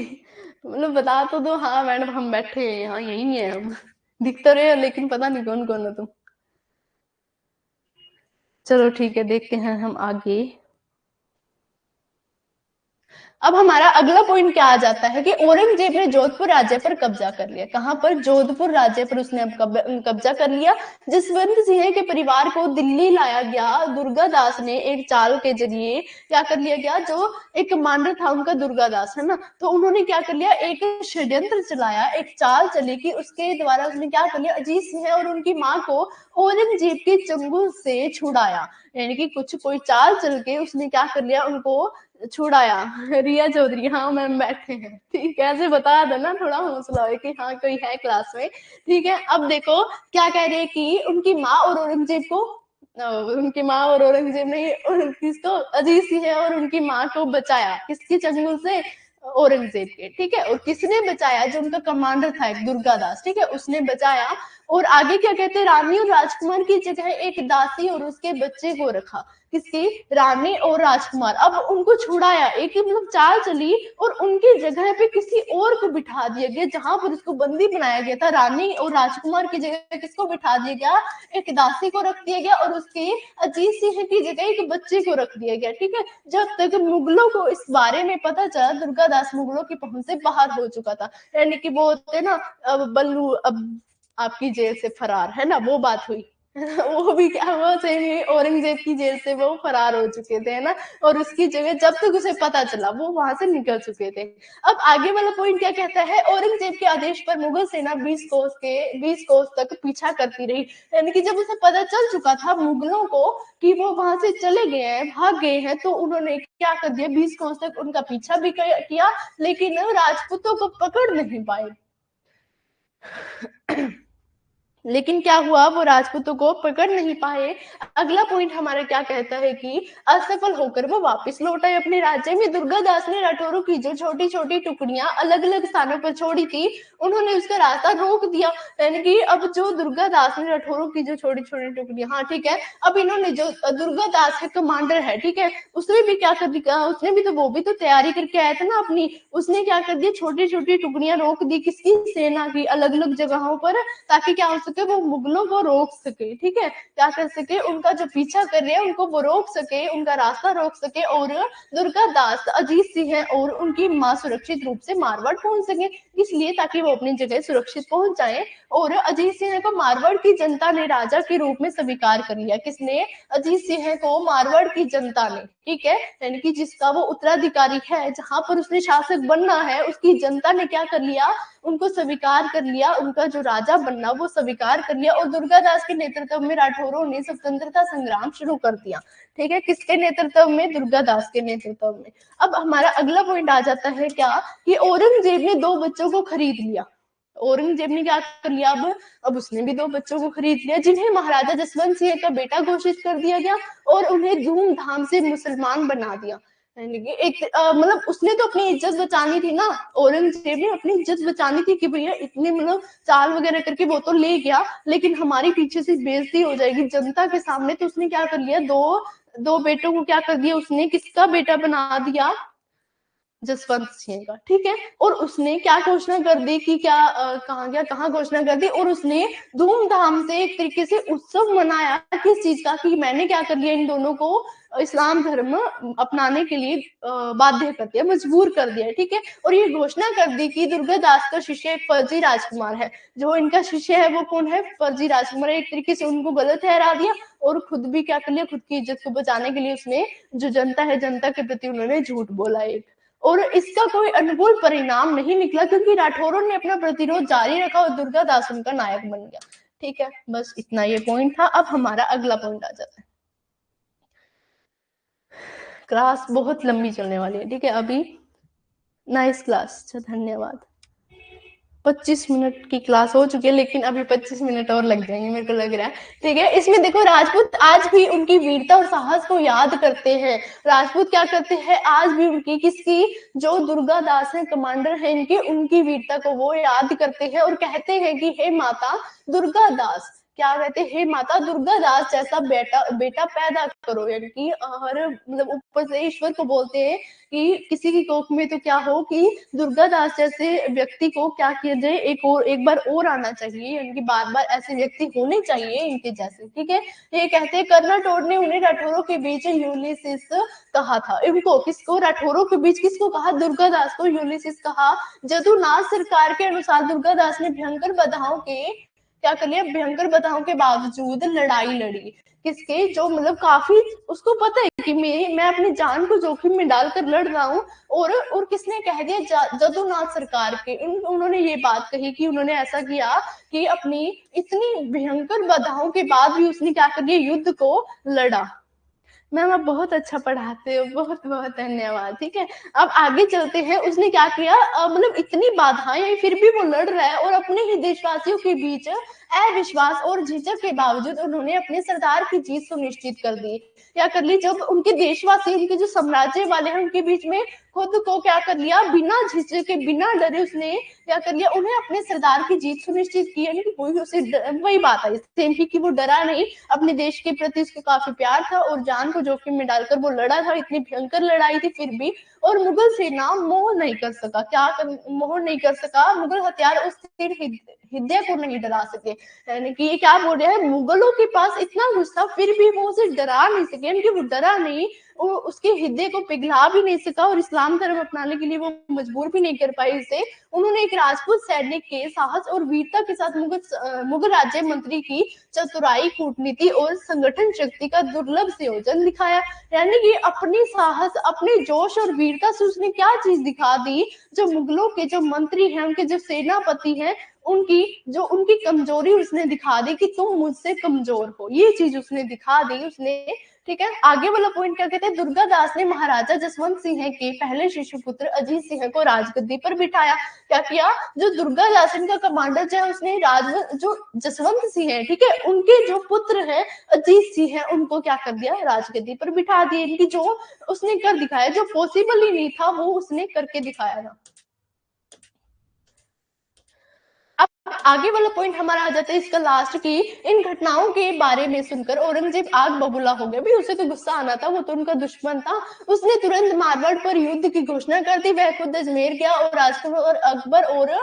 मतलब बता तो दो, हाँ मैडम हम बैठे हैं यहाँ, यही है हम, दिख तो रहे हो लेकिन पता नहीं कौन कौन हो तुम। चलो ठीक है, देखते हैं हम आगे। अब हमारा अगला पॉइंट क्या आ जाता है कि औरंगजेब ने जोधपुर राज्य पर कब्जा कर लिया। कहां पर, जोधपुर राज्य पर उसने अब कब्जा कर लिया। जसवंत सिंह के परिवार को दिल्ली लाया गया। दुर्गादास ने एक चाल के जरिए क्या कर लिया गया, जो एक कमांडर था उनका दुर्गादास, है ना, तो उन्होंने क्या कर लिया, एक षड्यंत्र चलाया, एक चाल चली कि उसके द्वारा उसने क्या कर लिया, अजीत सिंह और उनकी माँ को औरंगजेब के चंगुल से छुड़ाया। यानी कि कुछ कोई चाल चल के उसने क्या कर लिया, उनको छुड़ाया। रिया चौधरी, हाँ मैम बैठे हैं, ठीक है, ऐसे बता देना, थोड़ा हौसला हो कि हाँ कोई है क्लास में, ठीक है। अब देखो क्या कह रहे हैं कि उनकी माँ और औरंगजेब को, उनकी माँ और औरंगजेब ने किसको, अजीत सिंह और उनकी माँ को बचाया, किसके चंगुल से, औरंगजेब के, ठीक है। और किसने बचाया, जो उनका कमांडर था एक दुर्गादास, ठीक है, उसने बचाया। और आगे क्या कहते हैं, रानी और राजकुमार की जगह एक दासी और उसके बच्चे को रखा। किसकी, रानी और राजकुमार, अब उनको छुड़ाया, एक मतलब चाल चली, और उनकी जगह पे किसी और को बिठा दिया गया, जहां पर उसको बंदी बनाया गया था, रानी और राजकुमार की जगह किसको बिठा दिया गया, एक दासी को रख दिया गया, और उसके अजीत सिंह की जगह एक बच्चे को रख दिया गया, ठीक है। जब तक मुगलों को इस बारे में पता चला, दुर्गादास मुगलों की पहुंच से बाहर हो चुका था। यानी कि वो होते ना, अब बल्लू अब आपकी जेल से फरार, है ना, वो बात हुई। वो भी क्या हुआ, सेम औरंगजेब की जेल से वो फरार हो चुके थे, है ना, और उसकी जगह जब तक उसे पता चला वो वहां से निकल चुके थे। अब आगे वाला पॉइंट क्या कहता है, औरंगजेब के आदेश पर मुगल सेना 20 कोस तक पीछा करती रही। यानी कि जब उसे पता चल चुका था मुगलों को कि वो वहां से चले गए हैं, भाग गए हैं, तो उन्होंने क्या कर दिया, 20 कोस तक उनका पीछा भी किया, लेकिन राजपूतों को पकड़ नहीं पाए। लेकिन क्या हुआ, वो राजपूतों को पकड़ नहीं पाए। अगला पॉइंट हमारा क्या कहता है कि असफल होकर वो वापस लौट आए अपने राज्य में। दुर्गादास ने राठौरों की जो छोटी छोटी टुकड़ियां अलग अलग स्थानों पर छोड़ी थी, उन्होंने उसका रास्ता रोक दिया। यानी कि अब जो दुर्गादास ने राठौरों की जो छोटी छोटी टुकड़ियां, हाँ ठीक है, अब इन्होंने जो दुर्गादास है कमांडर है, ठीक है, उसने भी क्या कर दिया, उसने भी तो वो भी तो तैयारी करके आया था ना अपनी, उसने क्या कर दिया, छोटी छोटी टुकड़ियां रोक दी किसकी, सेना की, अलग अलग जगहों पर, ताकि क्या हो सके, वो मुगलों को रोक सके, ठीक है, क्या कर सके, उनका जो पीछा कर रहे हैं उनको वो रोक सके, उनका रास्ता रोक सके, और दुर्गादास अजीत सिंह है और उनकी माँ सुरक्षित रूप से मारवाड़ पहुंच सके, इसलिए ताकि वो अपनी जगह सुरक्षित पहुंच जाए। और अजीत सिंह को मारवाड़ की जनता ने राजा के रूप में स्वीकार कर लिया। किसने? अजीत सिंह को मारवाड़ की जनता ने, ठीक है, यानी कि जिसका वो उत्तराधिकारी है, जहां पर उसने शासक बनना है, उसकी जनता ने क्या कर लिया, उनको स्वीकार कर लिया, उनका जो राजा बनना वो स्वीकार कर लिया। और दुर्गादास के नेतृत्व में राठौरों ने स्वतंत्रता संग्राम शुरू कर दिया, ठीक है, किसके नेतृत्व में? दुर्गादास के नेतृत्व में। अब हमारा अगला पॉइंट आ जाता है क्या, कि औरंगजेब ने दो बच्चों को खरीद लिया। औरंगजेब ने क्या कर लिया, अब उसने भी दो बच्चों को खरीद लिया, जिन्हें महाराजा जसवंत सिंह का बेटा घोषित कर दिया गया और उन्हें धूमधाम से मुसलमान बना दिया। एक मतलब उसने तो अपनी इज्जत बचानी थी ना, औरंगजेब ने अपनी इज्जत बचानी थी कि भैया इतने मतलब चाल वगैरह करके वो तो ले गया, लेकिन हमारी पीछे से बेइज्जती हो जाएगी जनता के सामने, तो उसने क्या कर लिया, दो दो बेटों को क्या कर दिया उसने, किसका बेटा बना दिया? जसवंत सिंह का, ठीक है। और उसने क्या घोषणा कर दी कि क्या कहाँ गया, कहाँ घोषणा कर दी, और उसने धूमधाम से एक तरीके से उत्सव मनाया किस चीज का, कि मैंने क्या कर लिया, इन दोनों को इस्लाम धर्म अपनाने के लिए बाध्य कर दिया, मजबूर कर दिया, ठीक है। और ये घोषणा कर दी कि दुर्गादास का शिष्य एक फर्जी राजकुमार है, जो इनका शिष्य है वो कौन है? फर्जी राजकुमार। एक तरीके से उनको गलत ठहरा दिया और खुद भी क्या कर लिया, खुद की इज्जत को बचाने के लिए उसने जो जनता है, जनता के प्रति उन्होंने झूठ बोला एक, और इसका कोई अनुकूल परिणाम नहीं निकला, क्योंकि राठौरों ने अपना प्रतिरोध जारी रखा और दुर्गादास उनका नायक बन गया, ठीक है। बस इतना ये पॉइंट था। अब हमारा अगला पॉइंट आ जाता है। क्लास बहुत लंबी चलने वाली है, ठीक है। अभी नाइस क्लास, अच्छा धन्यवाद। 25 मिनट की क्लास हो चुकी है, लेकिन अभी 25 मिनट और लग जाएंगे मेरे को लग रहा है, ठीक है। इसमें देखो, राजपूत आज भी उनकी वीरता और साहस को याद करते हैं। राजपूत क्या करते हैं आज भी, उनकी किसकी, जो दुर्गादास है कमांडर है इनकी, उनकी वीरता को वो याद करते हैं और कहते हैं कि हे माता दुर्गादास, क्या कहते हैं, हे माता दुर्गादास जैसा बेटा पैदा करो। यानी कि हर मतलब ऊपर से ईश्वर को बोलते हैं कि किसी की कोख में तो क्या हो, कि दुर्गादास जैसे व्यक्ति को क्या किया जाए, एक बार और आना चाहिए, यानी कि बार बार ऐसे व्यक्ति होने चाहिए इनके जैसे, ठीक है। ये कहते हैं कर्नाटोर ने उन्हें राठौरों के बीच यूलिसिस कहा था। इनको किसको, राठौरों के बीच किसको कहा? दुर्गादास को यूलिसिस कहा। जदुनाथ सरकार के अनुसार दुर्गादास ने भयंकर बाधाओं के क्या कर लिया, भयंकर बाधाओं के बावजूद लड़ाई लड़ी। किसके, जो मतलब काफी उसको पता है कि मैं अपनी जान को जोखिम में डालकर लड़ रहा हूँ, और किसने कह दिया, जदुनाथ सरकार के उन्होंने ये बात कही कि उन्होंने ऐसा किया कि अपनी इतनी भयंकर बाधाओं के बाद भी उसने क्या कर दिया, युद्ध को लड़ा। मैम आप बहुत अच्छा पढ़ाते हो, बहुत बहुत धन्यवाद, ठीक है। अब आगे चलते हैं, उसने क्या किया, मतलब इतनी बाधाएं आई फिर भी वो लड़ रहा है, और अपने ही देशवासियों के बीच अविश्वास और झिझक के बावजूद उन्होंने अपने सरदार की जीत सुनिश्चित कर दी। क्या कर ली, जब उनके देशवासी, उनके जो साम्राज्य वाले हैं उनके बीच में खुद को क्या कर लिया, बिना झिझक के, बिना डरे उसने क्या कर लिया, उन्हें अपने सरदार की जीत सुनिश्चित की। यानी कि कोई उसे वही बात है सेम ही कि वो डरा नहीं, अपने देश के प्रति उसको काफी प्यार था और जान को जोखिम में डालकर वो लड़ा था। इतनी भयंकर लड़ाई थी फिर भी, और मुगल सेना मोह नहीं कर सका, मोह नहीं कर सका, मुगल हथियार उस हृदय को नहीं डरा सके। यानी कि ये क्या बोल रहे हैं, मुगलों के पास इतना गुस्सा फिर भी वो उसे डरा नहीं सके, यानी कि वो डरा नहीं, वो उसके हृदय को पिघला भी नहीं सका और इस्लाम धर्म अपनाने के लिए वो मजबूर भी नहीं कर पाई इसे। उन्होंने एक राजपूत सैनिक के साहस और वीरता के साथ मुगल राज्य मंत्री की चतुराई, कूटनीति और संगठन शक्ति का दुर्लभ संयोजन दिखाया। यानी कि अपनी साहस, अपने जोश और वीरता से उसने क्या चीज दिखा दी, जो मुगलों के जो मंत्री हैं, उनके जो सेनापति हैं, उनकी कमजोरी उसने दिखा दी कि तुम मुझसे कमजोर हो, ये चीज उसने दिखा दी उसने, ठीक है। आगे वाला पॉइंट क्या कहते हैं, दुर्गादास ने महाराजा जसवंत सिंह के पहले शिशु पुत्र अजीत सिंह को राजगद्दी पर बिठाया। क्या किया, जो दुर्गादास इनका कमांडर जो है उसने जो जसवंत सिंह है, ठीक है, उनके जो पुत्र है अजीत सिंह है, उनको क्या कर दिया, राजगद्दी पर बिठा दिया। इनकी जो उसने कर दिखाया, जो पॉसिबल ही नहीं था वो उसने करके दिखाया था। अब आगे वाला पॉइंट हमारा आ जाता है इसका लास्ट की, इन घटनाओं के बारे में सुनकर औरंगजेब आग बबूला हो गया। भाई उसे तो गुस्सा आना था, वो तो उनका दुश्मन था। उसने तुरंत मारवाड़ पर युद्ध की घोषणा कर दी। वह खुद अजमेर गया और राजकुमार और अकबर और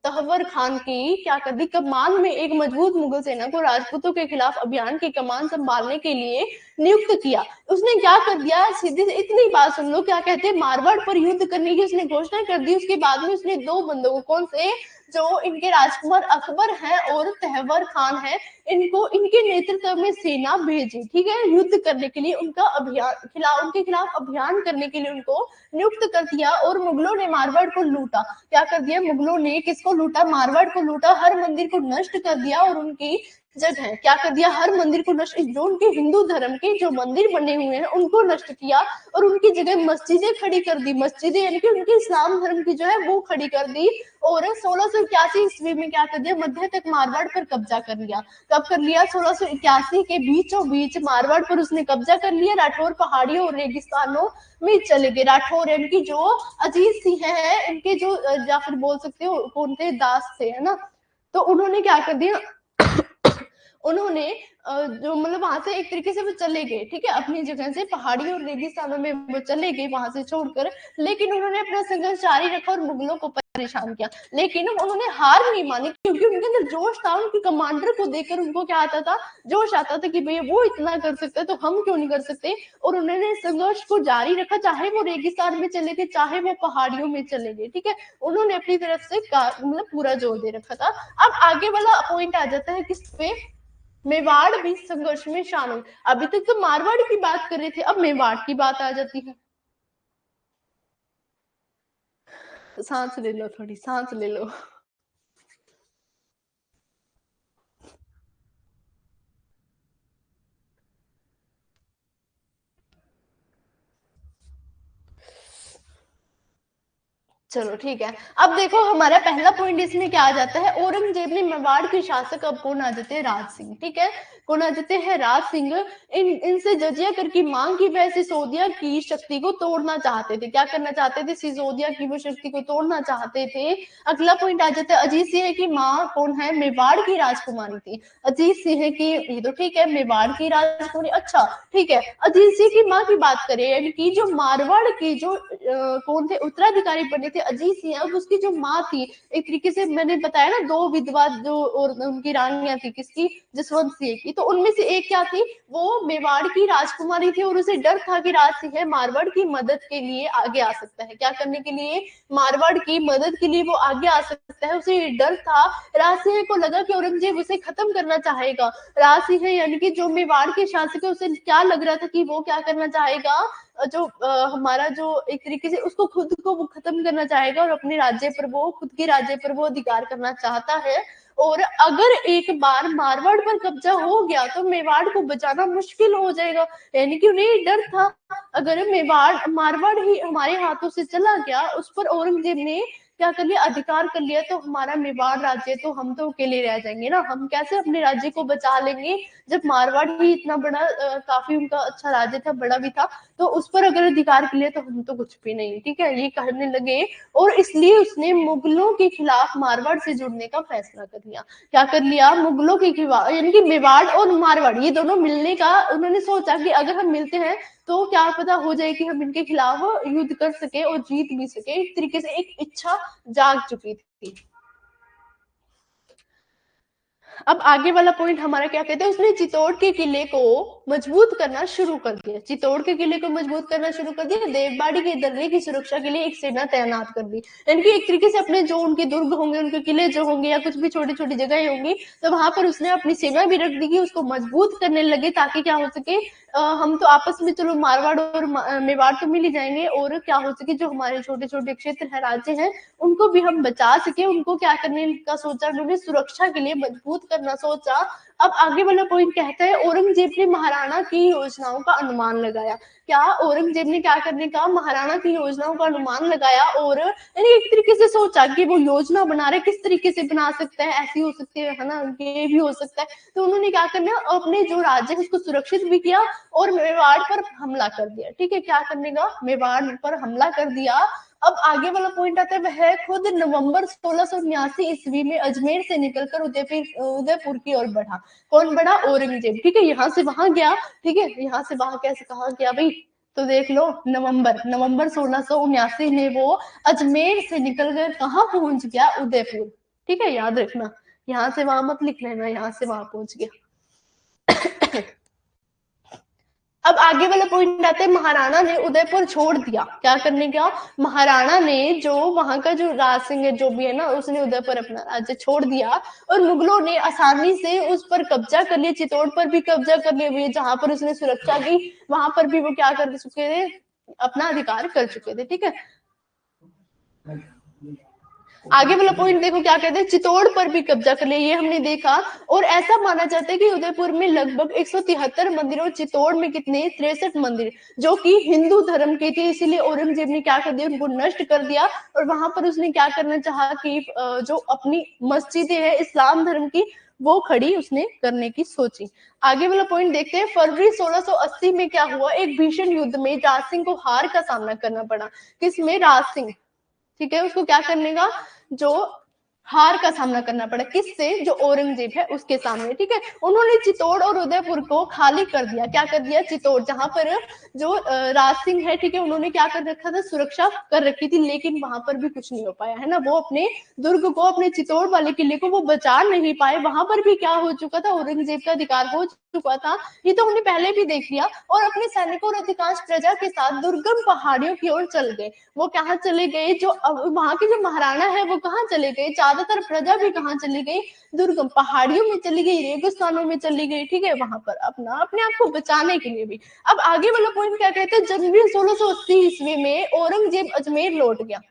तहवर खान की क्या कर दी, कमान में एक मजबूत मुगल सेना को राजपूतों के खिलाफ अभियान की कमान संभालने के लिए नियुक्त किया। उसने क्या कर दिया, सीधी से इतनी बात सुन लो, क्या कहते हैं, मारवाड़ पर युद्ध करने की उसने घोषणा कर दी। उसके बाद में उसने दो बंदों को, कौन से, जो इनके राजकुमार अकबर हैं और तहवर खान है, इनको इनके नेतृत्व में सेना भेजी, ठीक है, युद्ध करने के लिए, उनका उनके खिलाफ अभियान करने के लिए उनको नियुक्त कर दिया। और मुगलों ने मारवाड़ को लूटा। क्या कर दिया, मुगलों ने किसको लूटा, मारवाड़ को लूटा, हर मंदिर को नष्ट कर दिया और उनकी जगह क्या कर दिया, हर मंदिर को नष्ट, जो उनके हिंदू धर्म के जो मंदिर बने हुए हैं उनको नष्ट किया और उनकी जगह मस्जिदें खड़ी कर दी। मस्जिदें यानी कि उनके इस्लाम धर्म की जो है वो खड़ी कर दी। और 1681 ईस्वी में क्या कर दिया, मध्य तक मारवाड़ पर कब्जा कर लिया। कब कर लिया, 1681 के बीचों बीच मारवाड़ पर उसने कब्जा कर लिया। राठौर पहाड़ियों और रेगिस्तानों में चले गए। राठौर इनकी जो अजीत सिंह है, इनके जो या फिर बोल सकते हो कौन थे, दास थे, है ना। तो उन्होंने क्या कर दिया, उन्होंने जो मतलब वहां से एक तरीके से वो चले गए, ठीक है, अपनी जगह से पहाड़ी और रेगिस्तानों में वो चले गए वहां से छोड़कर। लेकिन उन्होंने अपना संघर्ष जारी रखा और मुगलों को परेशान किया। लेकिन उन्होंने हार नहीं मानी, क्योंकि उनके अंदर जोश था। उनके कमांडर को देखकर उनको क्या आता था, जोश आता था कि भैया वो इतना कर सकते तो हम क्यों नहीं कर सकते। और उन्होंने संघर्ष को जारी रखा, चाहे वो रेगिस्तान में चले गए, चाहे वो पहाड़ियों में चले गए, ठीक है, उन्होंने अपनी तरफ से मतलब पूरा जोर दे रखा था। अब आगे वाला पॉइंट आ जाता है किस पे, मेवाड़ भी संघर्ष में शामिल। अभी तक तो मारवाड़ की बात कर रहे थे, अब मेवाड़ की बात आ जाती है। सांस ले लो, थोड़ी सांस ले लो। चलो ठीक है। अब देखो हमारा पहला पॉइंट इसमें क्या आ जाता है, औरंगजेब ने मेवाड़ के शासक, अब कौन आ जाते हैं, राज सिंह, ठीक है, कौन आ जाते हैं, राज सिंह, इनसे जजिया कर की मांग की। वह सिसोदिया की शक्ति को तोड़ना चाहते थे। क्या करना चाहते थे, सिसोदिया की वो शक्ति को तोड़ना चाहते थे। अगला पॉइंट आ जाता है, अजीत सिंह की माँ कौन है, मेवाड़ की राजकुमारी थी। अजीत सिंह की, ये तो ठीक है, मेवाड़ की राजकुमारी, अच्छा ठीक है। अजीत सिंह की माँ की बात करें, यानी कि जो मारवाड़ की जो कौन थे उत्तराधिकारी बने थे अजीत सिंह, अब उसकी जो माँ थी, एक तरीके से मैंने बताया ना, दो विधवा जो और उनकी रानियां थी, किसकी, जसवंत सिंह की, तो उनमें से एक क्या थी, वो मेवाड़ की राजकुमारी थी। और उसे डर था कि राज सिंह मारवाड़ की मदद के लिए आगे आ सकता है। क्या करने के लिए, मारवाड़ की मदद के लिए वो आगे आ सकता है, उसे डर था। राज सिंह को लगा कि औरंगजेब उसे खत्म करना चाहेगा। राज सिंह यानी कि जो मेवाड़ के शासक है, उसे क्या लग रहा था कि वो क्या करना चाहेगा, जो हमारा जो एक तरीके से उसको खुद को वो खत्म करना चाहेगा और अपने राज्य पर वो, खुद के राज्य पर वो अधिकार करना चाहता है। और अगर एक बार मारवाड़ पर कब्जा हो गया तो मेवाड़ को बचाना मुश्किल हो जाएगा। यानी कि उन्हें डर था, अगर मेवाड़ मारवाड़ ही हमारे हाथों से चला गया, उस पर औरंगजेब ने क्या कर लिया, अधिकार कर लिया, तो हमारा मेवाड़ राज्य तो हम तो अकेले रह जाएंगे ना, हम कैसे अपने राज्य को बचा लेंगे, जब मारवाड़ ही इतना बड़ा काफी उनका अच्छा राज्य था, बड़ा भी था, तो उस पर अगर अधिकार कर लिया तो हम तो कुछ भी नहीं, ठीक है, ये कहने लगे। और इसलिए उसने मुगलों के खिलाफ मारवाड़ से जुड़ने का फैसला कर लिया। क्या कर लिया, मुगलों के खिलाफ, यानी कि मेवाड़ और मारवाड़ ये दोनों मिलने का उन्होंने सोचा कि अगर हम मिलते हैं तो क्या पता हो जाए कि हम इनके खिलाफ युद्ध कर सके और जीत भी सके। एक तरीके से एक इच्छा जाग चुकी थी। अब आगे वाला पॉइंट हमारा क्या कहते हैं, उसने चित्तौड़ के किले को मजबूत करना शुरू कर दिया। चित्तौड़ के किले को मजबूत करना शुरू कर दिया। देवबाड़ी के दर्रे की सुरक्षा के लिए एक सेना तैनात कर दी। यानी कि एक तरीके से अपने जो उनके दुर्ग होंगे, उनके किले जो होंगे या कुछ भी छोटी छोटी जगह होंगी, तो वहां पर उसने अपनी सेना भी रख दी कि उसको मजबूत करने लगे, ताकि क्या हो सके, हम तो आपस में चलो मारवाड़ और मेवाड़ तो मिल ही जाएंगे, और क्या हो सके जो हमारे छोटे छोटे क्षेत्र है, राज्य हैं, उनको भी हम बचा सके। उनको क्या करने का सोचा उन्होंने, सुरक्षा के लिए मजबूत करना सोचा। अब आगे वाला पॉइंट कहता है औरंगजेब ने महाराणा की योजनाओं का अनुमान लगाया। क्या औरंगजेब ने क्या करने का, महाराणा की योजनाओं का अनुमान लगाया और यानी एक तरीके से सोचा कि वो योजना बना रहे किस तरीके से बना सकते हैं, ऐसी हो सकती है ना, ये भी हो सकता है। तो उन्होंने क्या करना, अपने जो राज्य है उसको सुरक्षित भी किया और मेवाड़ पर हमला कर दिया। ठीक है, क्या करने का, मेवाड़ पर हमला कर दिया। अब आगे वाला पॉइंट आता है, वह खुद नवंबर 1679 ईस्वी में अजमेर से निकलकर उदयपुर की ओर बढ़ा। कौन बढ़ा, औरंगजेब। ठीक है, यहाँ से वहां गया। ठीक है, यहाँ से वहां कैसे कहा गया भाई, तो देख लो, नवंबर 1679 में वो अजमेर से निकलकर कहाँ पहुंच गया, उदयपुर। ठीक है, याद रखना, यहाँ से वहां मत लिख लेना, यहाँ से वहां पहुंच गया। अब आगे वाला पॉइंट आता है, महाराणा ने उदयपुर छोड़ दिया। क्या करने का, महाराणा ने जो वहां का जो राज सिंह है जो भी है ना, उसने उदयपुर अपना राज्य छोड़ दिया और मुगलों ने आसानी से उस पर कब्जा कर लिया। चित्तौड़ पर भी कब्जा कर लिया हुए, जहां पर उसने सुरक्षा की वहां पर भी वो क्या कर चुके थे, अपना अधिकार कर चुके थे। ठीक है, आगे वाला पॉइंट देखो क्या कहते हैं, चित्तौड़ पर भी कब्जा कर लिया, ये हमने देखा। और ऐसा माना जाता है कि उदयपुर में लगभग 173 मंदिर और चित्तौड़ में कितने, 63 मंदिर जो कि हिंदू धर्म के थे। इसीलिए औरंगजेब ने क्या कर दिया, उनको नष्ट कर दिया और वहां पर उसने क्या करना चाहा कि जो अपनी मस्जिदें हैं इस्लाम धर्म की, वो खड़ी उसने करने की सोची। आगे वाला पॉइंट देखते हैं, फरवरी 1680 में क्या हुआ, एक भीषण युद्ध में राज सिंह को हार का सामना करना पड़ा। किसमें, राज सिंह। ठीक है, उसको क्या करने का, जो हार का सामना करना पड़ा, किससे, जो औरंगजेब है उसके सामने। ठीक है, उन्होंने चित्तौड़ और उदयपुर को खाली कर दिया। क्या कर दिया, चित्तौड़ जहां पर जो राज सिंह है, ठीक है, उन्होंने क्या कर रखा था, सुरक्षा कर रखी थी, लेकिन वहां पर भी कुछ नहीं हो पाया है ना, वो अपने दुर्ग को, अपने चित्तौड़ वाले किले को वो बचा नहीं पाए। वहां पर भी क्या हो चुका था, औरंगजेब का अधिकार हो चुका था, ये तो हमने पहले भी देख लिया। और अपने सैनिकों और अधिकांश प्रजा के साथ दुर्गम पहाड़ियों की ओर चल गए। वो कहाँ चले गए, जो वहां के जो महाराणा है वो कहाँ चले गए, ज्यादातर प्रजा भी कहाँ चली गई, दुर्गम पहाड़ियों में चली गई, रेगिस्तानों में चली गई। ठीक है, वहां पर अपना अपने आप को बचाने के लिए भी। अब आगे वाला पॉइंट क्या कहते हैं, जनवरी 1680 ईस्वी में औरंगजेब अजमेर लौट गया।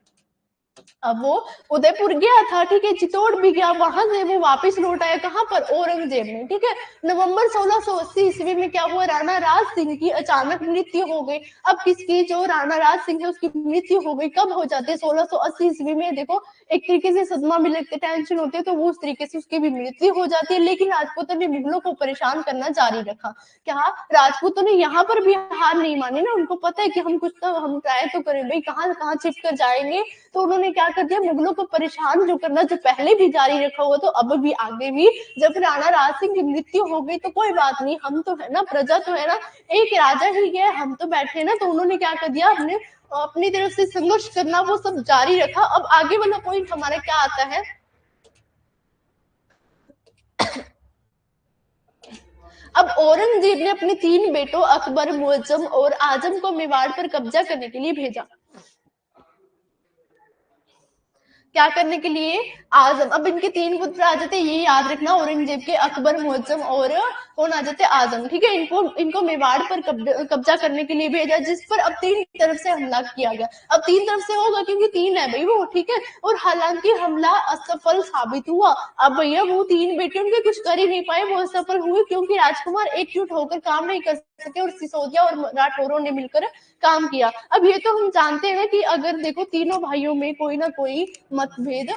अब वो उदयपुर गया था, ठीक है, चित्तौड़ भी गया, वहां से वो वापस लौट आया, कहां पर, औरंगजेब ने। ठीक है, नवंबर 1680 ईस्वी में क्या हुआ, राणा राज सिंह की अचानक मृत्यु हो गई। अब किसकी, जो राणा राज सिंह है उसकी मृत्यु हो गई। कब हो जाती है, 1680 ईस्वी में। देखो, एक तरीके से सदमा में लगते, टेंशन होती है, तो वो उस तरीके से उसकी भी मृत्यु हो जाती है। लेकिन राजपूतों ने मुगलों को परेशान करना जारी रखा। क्या राजपूतों ने यहाँ पर भी हार नहीं मानी ना, उनको पता है कि हम कुछ तो हम ट्राई तो करें भाई, कहाँ कहाँ छिप कर जाएंगे। तो उन्होंने क्या कर दिया, मुगलों को परेशान जो करना, जो पहले भी जारी रखा हुआ तो अब भी आगे भी। जब राणा राज सिंह की मृत्यु हो गई तो कोई बात नहीं, हम तो है ना, प्रजा तो है ना, एक राजा ही है, हम तो बैठे ना। तो उन्होंने क्या कर दिया, हमने अपनी तरफ से संघर्ष करना वो सब जारी रखा। अब आगे वाला पॉइंट हमारा क्या आता है, अब औरंगजेब ने अपने 3 बेटों अकबर, मुअज्जम और आजम को मेवाड़ पर कब्जा करने के लिए भेजा। क्या करने के लिए, आजम। अब इनके 3 पुत्र आ जाते, ये याद रखना, औरंगजेब के, अकबर, मुअज्जम और कौन आ जाते, आजम। ठीक है, इनको मेवाड़ पर कब्जा करने के लिए भेजा, जिस पर अब 3 तरफ से हमला किया गया। अब 3 तरफ से होगा क्योंकि 3 है भाई वो। ठीक है, और हालांकि हमला असफल साबित हुआ। अब भैया वो 3 बेटे उनके कुछ कर ही नहीं पाए, वो असफल हुए क्योंकि राजकुमार एकजुट होकर काम नहीं कर सके और सिसोदिया और राठौरों ने मिलकर काम किया। अब ये तो हम जानते हैं कि अगर देखो तीनों भाइयों में कोई ना कोई मतभेद,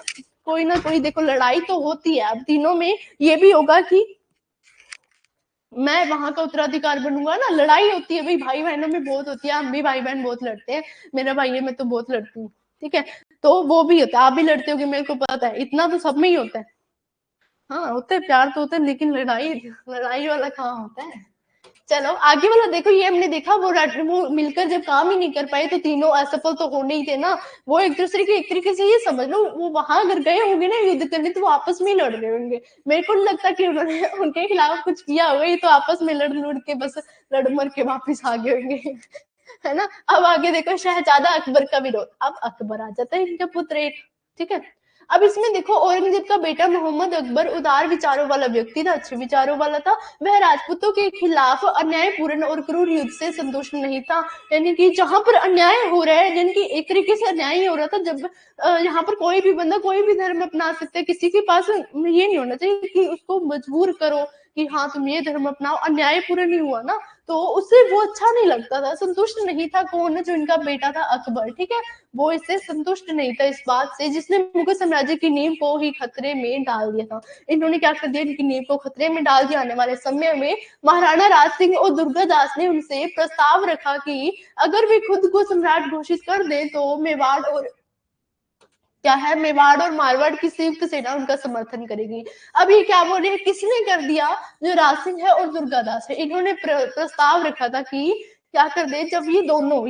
कोई ना कोई देखो लड़ाई तो होती है। अब तीनों में ये भी होगा कि मैं वहां का उत्तराधिकार बनूंगा ना, लड़ाई होती है भाई, भाई बहनों में बहुत होती है, हम भी भाई बहन बहुत लड़ते हैं, मेरा भाई है, मैं तो बहुत लड़ती हूँ। ठीक है, तो वो भी होता है, आप भी लड़ते हो, मेरे को पता है, इतना तो सब में ही होता है। हाँ, होते है, प्यार तो होता है, लेकिन लड़ाई लड़ाई वाला कहाँ होता है। चलो आगे वाला देखो, ये हमने देखा, वो मिलकर जब काम ही नहीं कर पाए तो तीनों असफल तो होने ही थे ना। वो एक दूसरे की, एक तरीके से ये समझ लो, वो वहां अगर गए होंगे ना युद्ध करने तो वो आपस में ही लड़ रहे होंगे। मेरे को नहीं लगता कि उन्होंने उनके खिलाफ कुछ किया होगा, ये तो आपस में लड़ के बस लड़ मर के वापिस आ गए होंगे। है ना। अब आगे देखो, शहजादा अकबर का विरोध। अब अकबर आ जाता है इनका पुत्र एक। ठीक है, अब इसमें देखो औरंगजेब का बेटा मोहम्मद अकबर उदार विचारों वाला व्यक्ति था, अच्छे विचारों वाला था। वह राजपूतों के खिलाफ अन्यायपूर्ण और क्रूर युद्ध से संतुष्ट नहीं था। यानी कि जहां पर अन्याय हो रहा है, यानी कि एक तरीके से अन्याय ही हो रहा था, जब यहाँ पर कोई भी बंदा कोई भी धर्म अपना सकता है, किसी के पास ये नहीं होना चाहिए कि उसको मजबूर करो कि हाँ तुम ये धर्म अपनाओ। अन्याय पूरा नहीं हुआ ना, तो उससे वो अच्छा नहीं लगता था, संतुष्ट नहीं था। कौन? जो इनका बेटा था अकबर, ठीक है, वो इससे संतुष्ट नहीं था, इस बात से, जिसने मुगल साम्राज्य की नींव को ही खतरे में डाल दिया था। इन्होंने क्या कर दिया? इनकी नींव को खतरे में डाल दिया। आने वाले समय में महाराणा राज सिंह और दुर्गादास ने उनसे प्रस्ताव रखा कि अगर वे खुद को सम्राट घोषित कर दें तो मेवाड़ और क्या है, मेवाड़ और मारवाड़ की संयुक्त सेना उनका समर्थन करेगी। अब ये क्या बोल रहे हैं? किसने कर दिया? जो राज सिंह है और दुर्गादास है, इन्होंने प्रस्ताव रखा था कि क्या कर दे, जब ये दोनों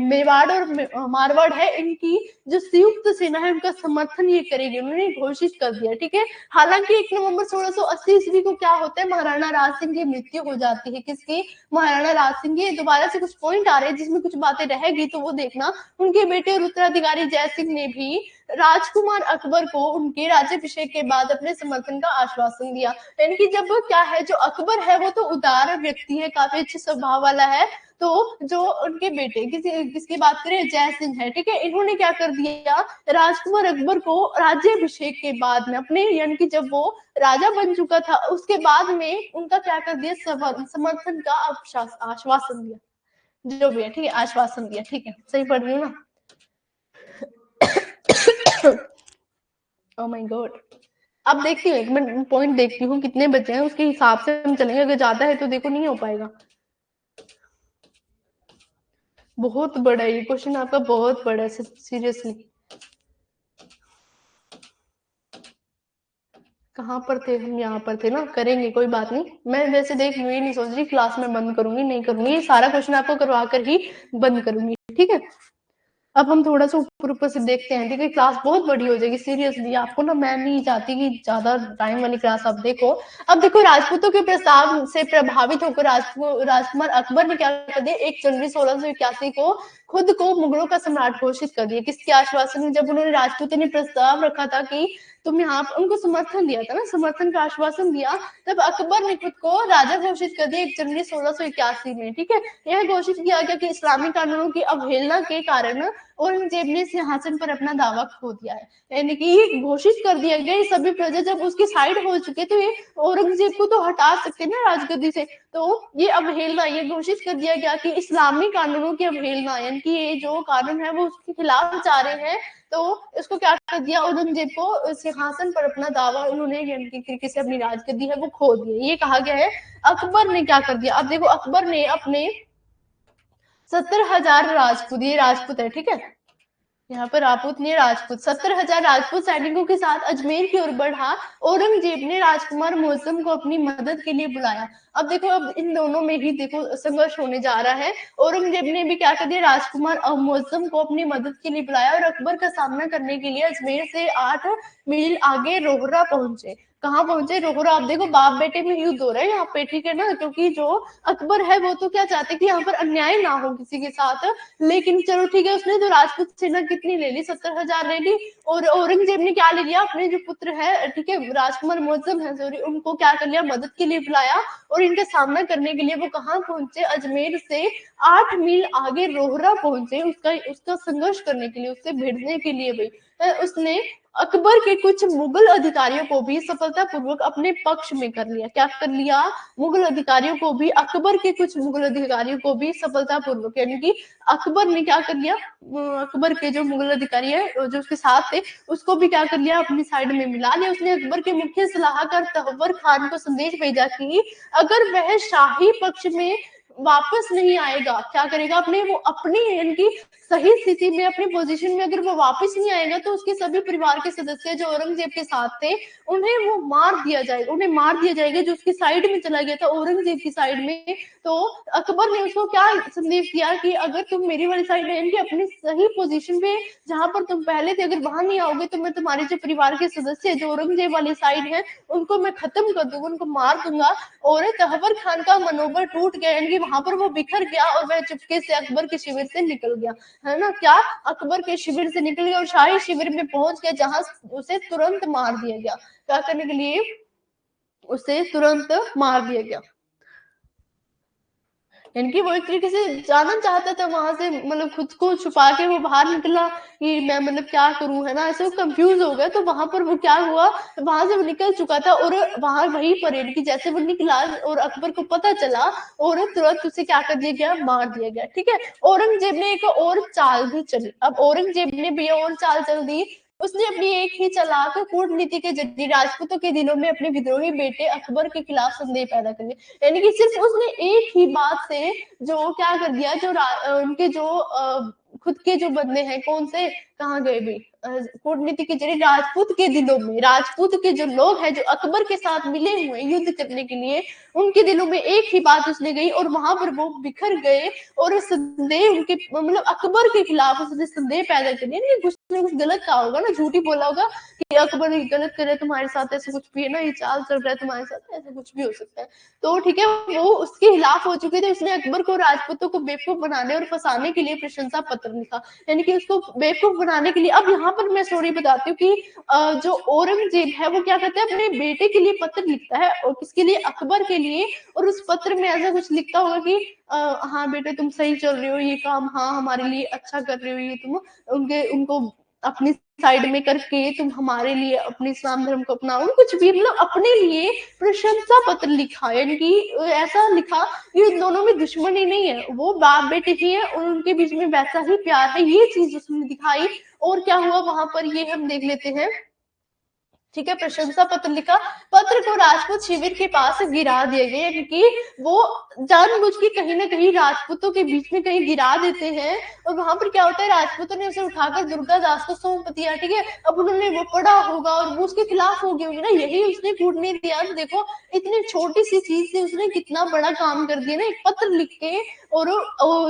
मेवाड़ और मारवाड़ है, इनकी जो संयुक्त सेना है उनका समर्थन ये करेगी, उन्होंने घोषित कर दिया, ठीक है। हालांकि 1 नवंबर 1680 ईस्वी को क्या होता है? महाराणा राज सिंह की मृत्यु हो जाती है। किसकी? महाराणा राज सिंह की। दोबारा से कुछ पॉइंट आ रहे हैं जिसमें कुछ बातें रहेगी, तो वो देखना। उनके बेटे और उत्तराधिकारी जय सिंह ने भी राजकुमार अकबर को उनके राज्याभिषेक के बाद अपने समर्थन का आश्वासन दिया। यानी कि जब क्या है, जो अकबर है वो तो उदार व्यक्ति है, काफी अच्छे स्वभाव वाला है, तो जो उनके बेटे किसकी बात करें, जय सिंह है, ठीक है, इन्होंने क्या कर दिया? राजकुमार अकबर को राज्याभिषेक के बाद में अपने, यानी कि जब वो राजा बन चुका था उसके बाद में उनका क्या कर दिया? समर्थन का आश्वासन दिया, जो भी है, ठीक है, आश्वासन दिया, ठीक है, सही पढ़ रही हूँ ना? Oh my God. अब देखती हूँ, एक मिनट पॉइंट देखती हूँ कितने बचे हैं, उसके हिसाब से हम चलेंगे। अगर ज्यादा है तो देखो नहीं हो पाएगा। बहुत बड़ा है ये क्वेश्चन, आपका बहुत बड़ा है सीरियसली। कहाँ पर थे हम? यहाँ पर थे ना, करेंगे, कोई बात नहीं। मैं वैसे देख ये नहीं सोच रही क्लास में बंद करूंगी, नहीं करूंगी, ये सारा क्वेश्चन आपको करवा कर ही बंद करूंगी, ठीक है। अब हम थोड़ा सा ऊपर ऊपर से देखते हैं, ठीक है। क्लास बहुत बड़ी हो जाएगी सीरियसली, आपको ना, मैं नहीं चाहती कि ज्यादा टाइम वाली क्लास आप देखो। अब देखो, राजपूतों के प्रस्ताव से प्रभावित होकर राजकुमार अकबर ने क्या कर दिया? 1 जनवरी 1681 को खुद को मुगलों का सम्राट घोषित कर दिया। किसके आश्वासन में? जब उन्होंने राजपूतों ने प्रस्ताव रखा था कि तुम यहाँ, उनको समर्थन दिया था ना, समर्थन का आश्वासन दिया, तब अकबर ने खुद को राजा घोषित कर दिया 1 जनवरी 1681 में, ठीक है। यह घोषित किया गया कि इस्लामी कानूनों की अवहेलना के कारण औरंगजेब ने सिंहासन पर अपना दावा खो दिया है। यानी कि ये घोषित कर दिया गया, सभी प्रजा जब उसकी साइड हो चुके तो ये औरंगजेब को तो हटा सकते ना राजगद्दी से, तो ये अवहेलना, ये घोषित कर दिया गया कि इस्लामी कानूनों की अवहेलना, यानी कि ये जो कानून है वो उसके खिलाफ जा रहे हैं, तो इसको क्या कर दिया? औरंगजेब को सिंहासन पर अपना दावा, उन्होंने यानी कि तरीके से अपनी राजगद्दी है वो खो दी, ये कहा गया है। अकबर ने क्या कर दिया? अब देखो, अकबर ने अपने 70,000 राजपूत, ये राजपूत है, ठीक है, यहाँ पर राजपूत नहीं, राजपूत, 70,000 राजपूत सैनिकों के साथ अजमेर की ओर बढ़ा। औरंगजेब ने राजकुमार मुअज्जम को अपनी मदद के लिए बुलाया। अब देखो, अब इन दोनों में ही देखो संघर्ष होने जा रहा है। औरंगजेब ने भी क्या कर दिया? राजकुमार मुअज्जम को अपनी मदद के लिए बुलाया और अकबर का सामना करने के लिए अजमेर से 8 मील आगे रोहरा पहुंचे। कहाँ पहुंचे? रोहरा। आप देखो, बाप बेटे में युद्ध हो रहा है यहाँ पे, ठीक है ना, क्योंकि जो अकबर है वो तो क्या चाहते कि यहाँ पर अन्याय ना हो किसी के साथ, लेकिन चलो ठीक है, उसने तो राजपूत सेना कितनी ले ली? 70,000 ले ली। और औरंगजेब ने क्या ले लिया? अपने जो पुत्र है, ठीक है, राजकुमार मुअज्जम है, सॉरी, उनको क्या कर लिया? मदद के लिए बुलाया और इनका सामना करने के लिए वो कहाँ पहुंचे? अजमेर से 8 मील आगे रोहरा पहुंचे, उसका संघर्ष करने के लिए, उससे भिड़ने के लिए। भाई उसने अकबर के कुछ मुगल अधिकारियों को भी सफलतापूर्वक अपने पक्ष में कर लिया। क्या कर लिया? मुगल अधिकारियों को भी, अकबर के कुछ मुगल अधिकारियों को भी सफलतापूर्वक, यानी कि अकबर ने क्या कर लिया? अकबर के जो मुगल अधिकारी है जो उसके साथ थे, उसको भी क्या कर लिया? अपनी साइड में मिला लिया। उसने अकबर के मुख्य सलाहकार तहव्वुर खान को संदेश भेजा कि अगर वह शाही पक्ष में वापस नहीं आएगा, क्या करेगा? अपनी यानी कि सही स्थिति में, अपनी पोजीशन में अगर वो वापस नहीं आएगा तो उसके सभी परिवार के सदस्य जो औरंगजेब के साथ थे उन्हें वो मार दिया जाएगा, उन्हें मार दिया जाएगा। जो उसकी साइड में चला गया था, औरंगजेब की साइड में, तो अकबर ने उसको क्या संदेश दिया कि अगर तुम मेरी वाली साइड में, यानी कि अपनी सही पोजीशन पे जहां पर तुम पहले थे, अगर वहां नहीं आओगे तो मैं तुम्हारे जो परिवार के सदस्य जो औरंगजेब वाली साइड है उनको मैं खत्म कर दूंगा, उनको मार दूंगा। और तहव्वुर खान का मनोबल टूट गया, यानी कि वहां पर वो बिखर गया और वह चुपके से अकबर के शिविर से निकल गया, है ना, क्या अकबर के शिविर से निकल गया और शाही शिविर में पहुंच गया, जहां उसे तुरंत मार दिया गया। क्या करने के लिए? उसे तुरंत मार दिया गया। इनकी वो एक तरीके से जाना चाहता था वहां से, मतलब खुद को छुपा के वो बाहर निकला कि मैं मतलब क्या करूं, है ना, ऐसे वो कंफ्यूज हो गया। तो वहां पर वो क्या हुआ, वहां से वो निकल चुका था और वहां वही परेड की, जैसे वो निकला और अकबर को पता चला और तुरंत उसे क्या कर दिया गया, मार दिया गया। ठीक है, औरंगजेब ने एक और चाल भी चली। अब औरंगजेब ने भी और चाल चल दी। उसने अपनी एक ही चालाक कूटनीति के जरिए राजपूतों के दिलों में अपने विद्रोही बेटे अकबर के खिलाफ संदेह पैदा कर लिया। यानी कि सिर्फ उसने एक ही बात से जो क्या कर दिया, जो उनके जो खुद के जो बंदे हैं, कौन से, कहाँ गए भी, कूटनीति के जरिए राजपूत के दिलों में, राजपूत के जो लोग हैं जो अकबर के साथ मिले हुए युद्ध करने के लिए, उनके दिलों में एक ही बात उसने गई और वहां पर वो बिखर गए और संदेह उनके, मतलब अकबर के खिलाफ उसने संदेह पैदा कर दिया। कुछ ना कुछ गलत कहा होगा ना, झूठी बोला होगा कि अकबर गलत करे तुम्हारे साथ, ऐसे कुछ भी है ना, ये चाल चल रहा है तुम्हारे साथ, ऐसा कुछ भी हो सकता है। तो ठीक है, वो उसके खिलाफ हो चुके थे। उसने अकबर को राजपूतों को बेवकूफ बनाने और फंसाने के लिए प्रशंसा पत्र लिखा, यानी कि उसको बेवकूफ बनाने के लिए। अब यहाँ पर मैं स्टोरी बताती हूँ कि जो औरंगजेब है वो क्या करता है, अपने बेटे के लिए पत्र लिखता है, और किसके लिए, अकबर के लिए। और उस पत्र में ऐसा कुछ लिखता होगा कि हाँ बेटे तुम सही चल रहे हो, ये काम हाँ हमारे लिए अच्छा कर रहे हो, ये तुम उनको अपनी साइड में करके तुम हमारे लिए अपने इस्लाम धर्म को अपनाओ, कुछ भी, मतलब अपने लिए प्रशंसा पत्र लिखा। यानी कि ऐसा लिखा कि उन दोनों में दुश्मनी नहीं है, वो बाप बेटे ही है और उनके बीच में वैसा ही प्यार है, ये चीज उसने दिखाई। और क्या हुआ वहां पर, ये हम देख लेते हैं। ठीक है, प्रशंसा पत्र लिखा। पत्र को राजपूत शिविर के पास गिरा दिया गया, क्योंकि वो जानबूझ के कहीं ना कहीं राजपूतों के बीच में कहीं गिरा देते हैं। और वहां पर क्या होता है, राजपूतों ने उसे उठाकर दुर्गा दास को सौंप दिया। ठीक है, अब उन्होंने वो पढ़ा होगा और वो उसके खिलाफ हो गई होगी ना, यही उसने कूटनीति दिया। तो देखो इतनी छोटी सी चीज से उसने कितना बड़ा काम कर दिया ना, एक पत्र लिख के। और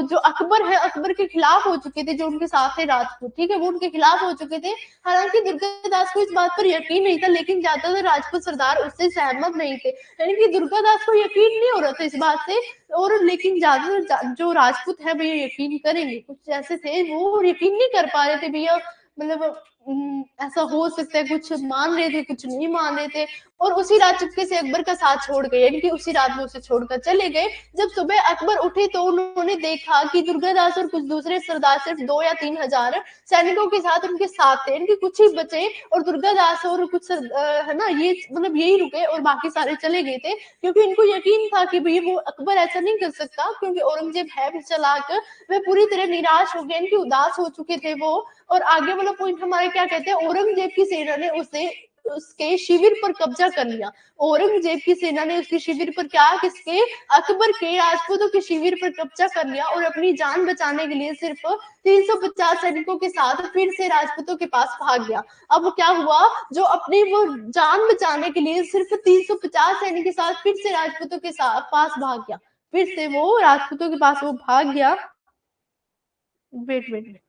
जो अकबर है, अकबर के खिलाफ हो चुके थे, जो उनके साथ थे राजपूत, ठीक है, वो उनके खिलाफ हो चुके थे। हालांकि दुर्गादास को इस बात पर यकीन नहीं था, लेकिन ज्यादातर राजपूत सरदार उससे सहमत नहीं थे, यानी कि दुर्गादास को यकीन नहीं हो रहा था इस बात से। और लेकिन ज्यादातर जो राजपूत है भैया यकीन करेंगे, कुछ ऐसे थे वो यकीन नहीं कर पा रहे थे भैया, मतलब ऐसा हो सकता है, कुछ मान रहे थे कुछ नहीं मान रहे थे। और उसी रात चुपके से अकबर का साथ छोड़ गए, यानी कि उसी रात वो उसे छोड़कर चले गए। जब सुबह अकबर उठे तो उन्होंने देखा कि दुर्गादास और कुछ दूसरे सरदार सिर्फ 2 या 3 हजार सैनिकों के साथ उनके साथ थे, इनके कुछ ही बचे। और दुर्गादास और कुछ है ना, ये मतलब यही रुके और बाकी सारे चले गए थे, क्योंकि इनको यकीन था कि भाई वो अकबर ऐसा नहीं कर सकता, क्योंकि औरंगजेब है भी चालाक। वे पूरी तरह निराश हो गए, इनके उदास हो चुके थे वो। और आगे वाला पॉइंट हमारे क्या कहते हैं, औरंगजेब की सेना ने उसे उसके शिविर पर कब्जा कर लिया। औरंगजेब की सेना ने उसके शिविर पर क्या, किसके, अकबर के राजपूतों के शिविर पर कब्जा कर लिया और अपनी जान बचाने के लिए सिर्फ 350 सैनिकों के साथ फिर से राजपूतों के पास भाग गया। अब क्या हुआ, जो अपनी वो जान बचाने के लिए सिर्फ 350 सैनिक के साथ फिर से राजपूतों के पास भाग गया, फिर से वो राजपूतों के पास वो भाग गया। वेट वेट वेट,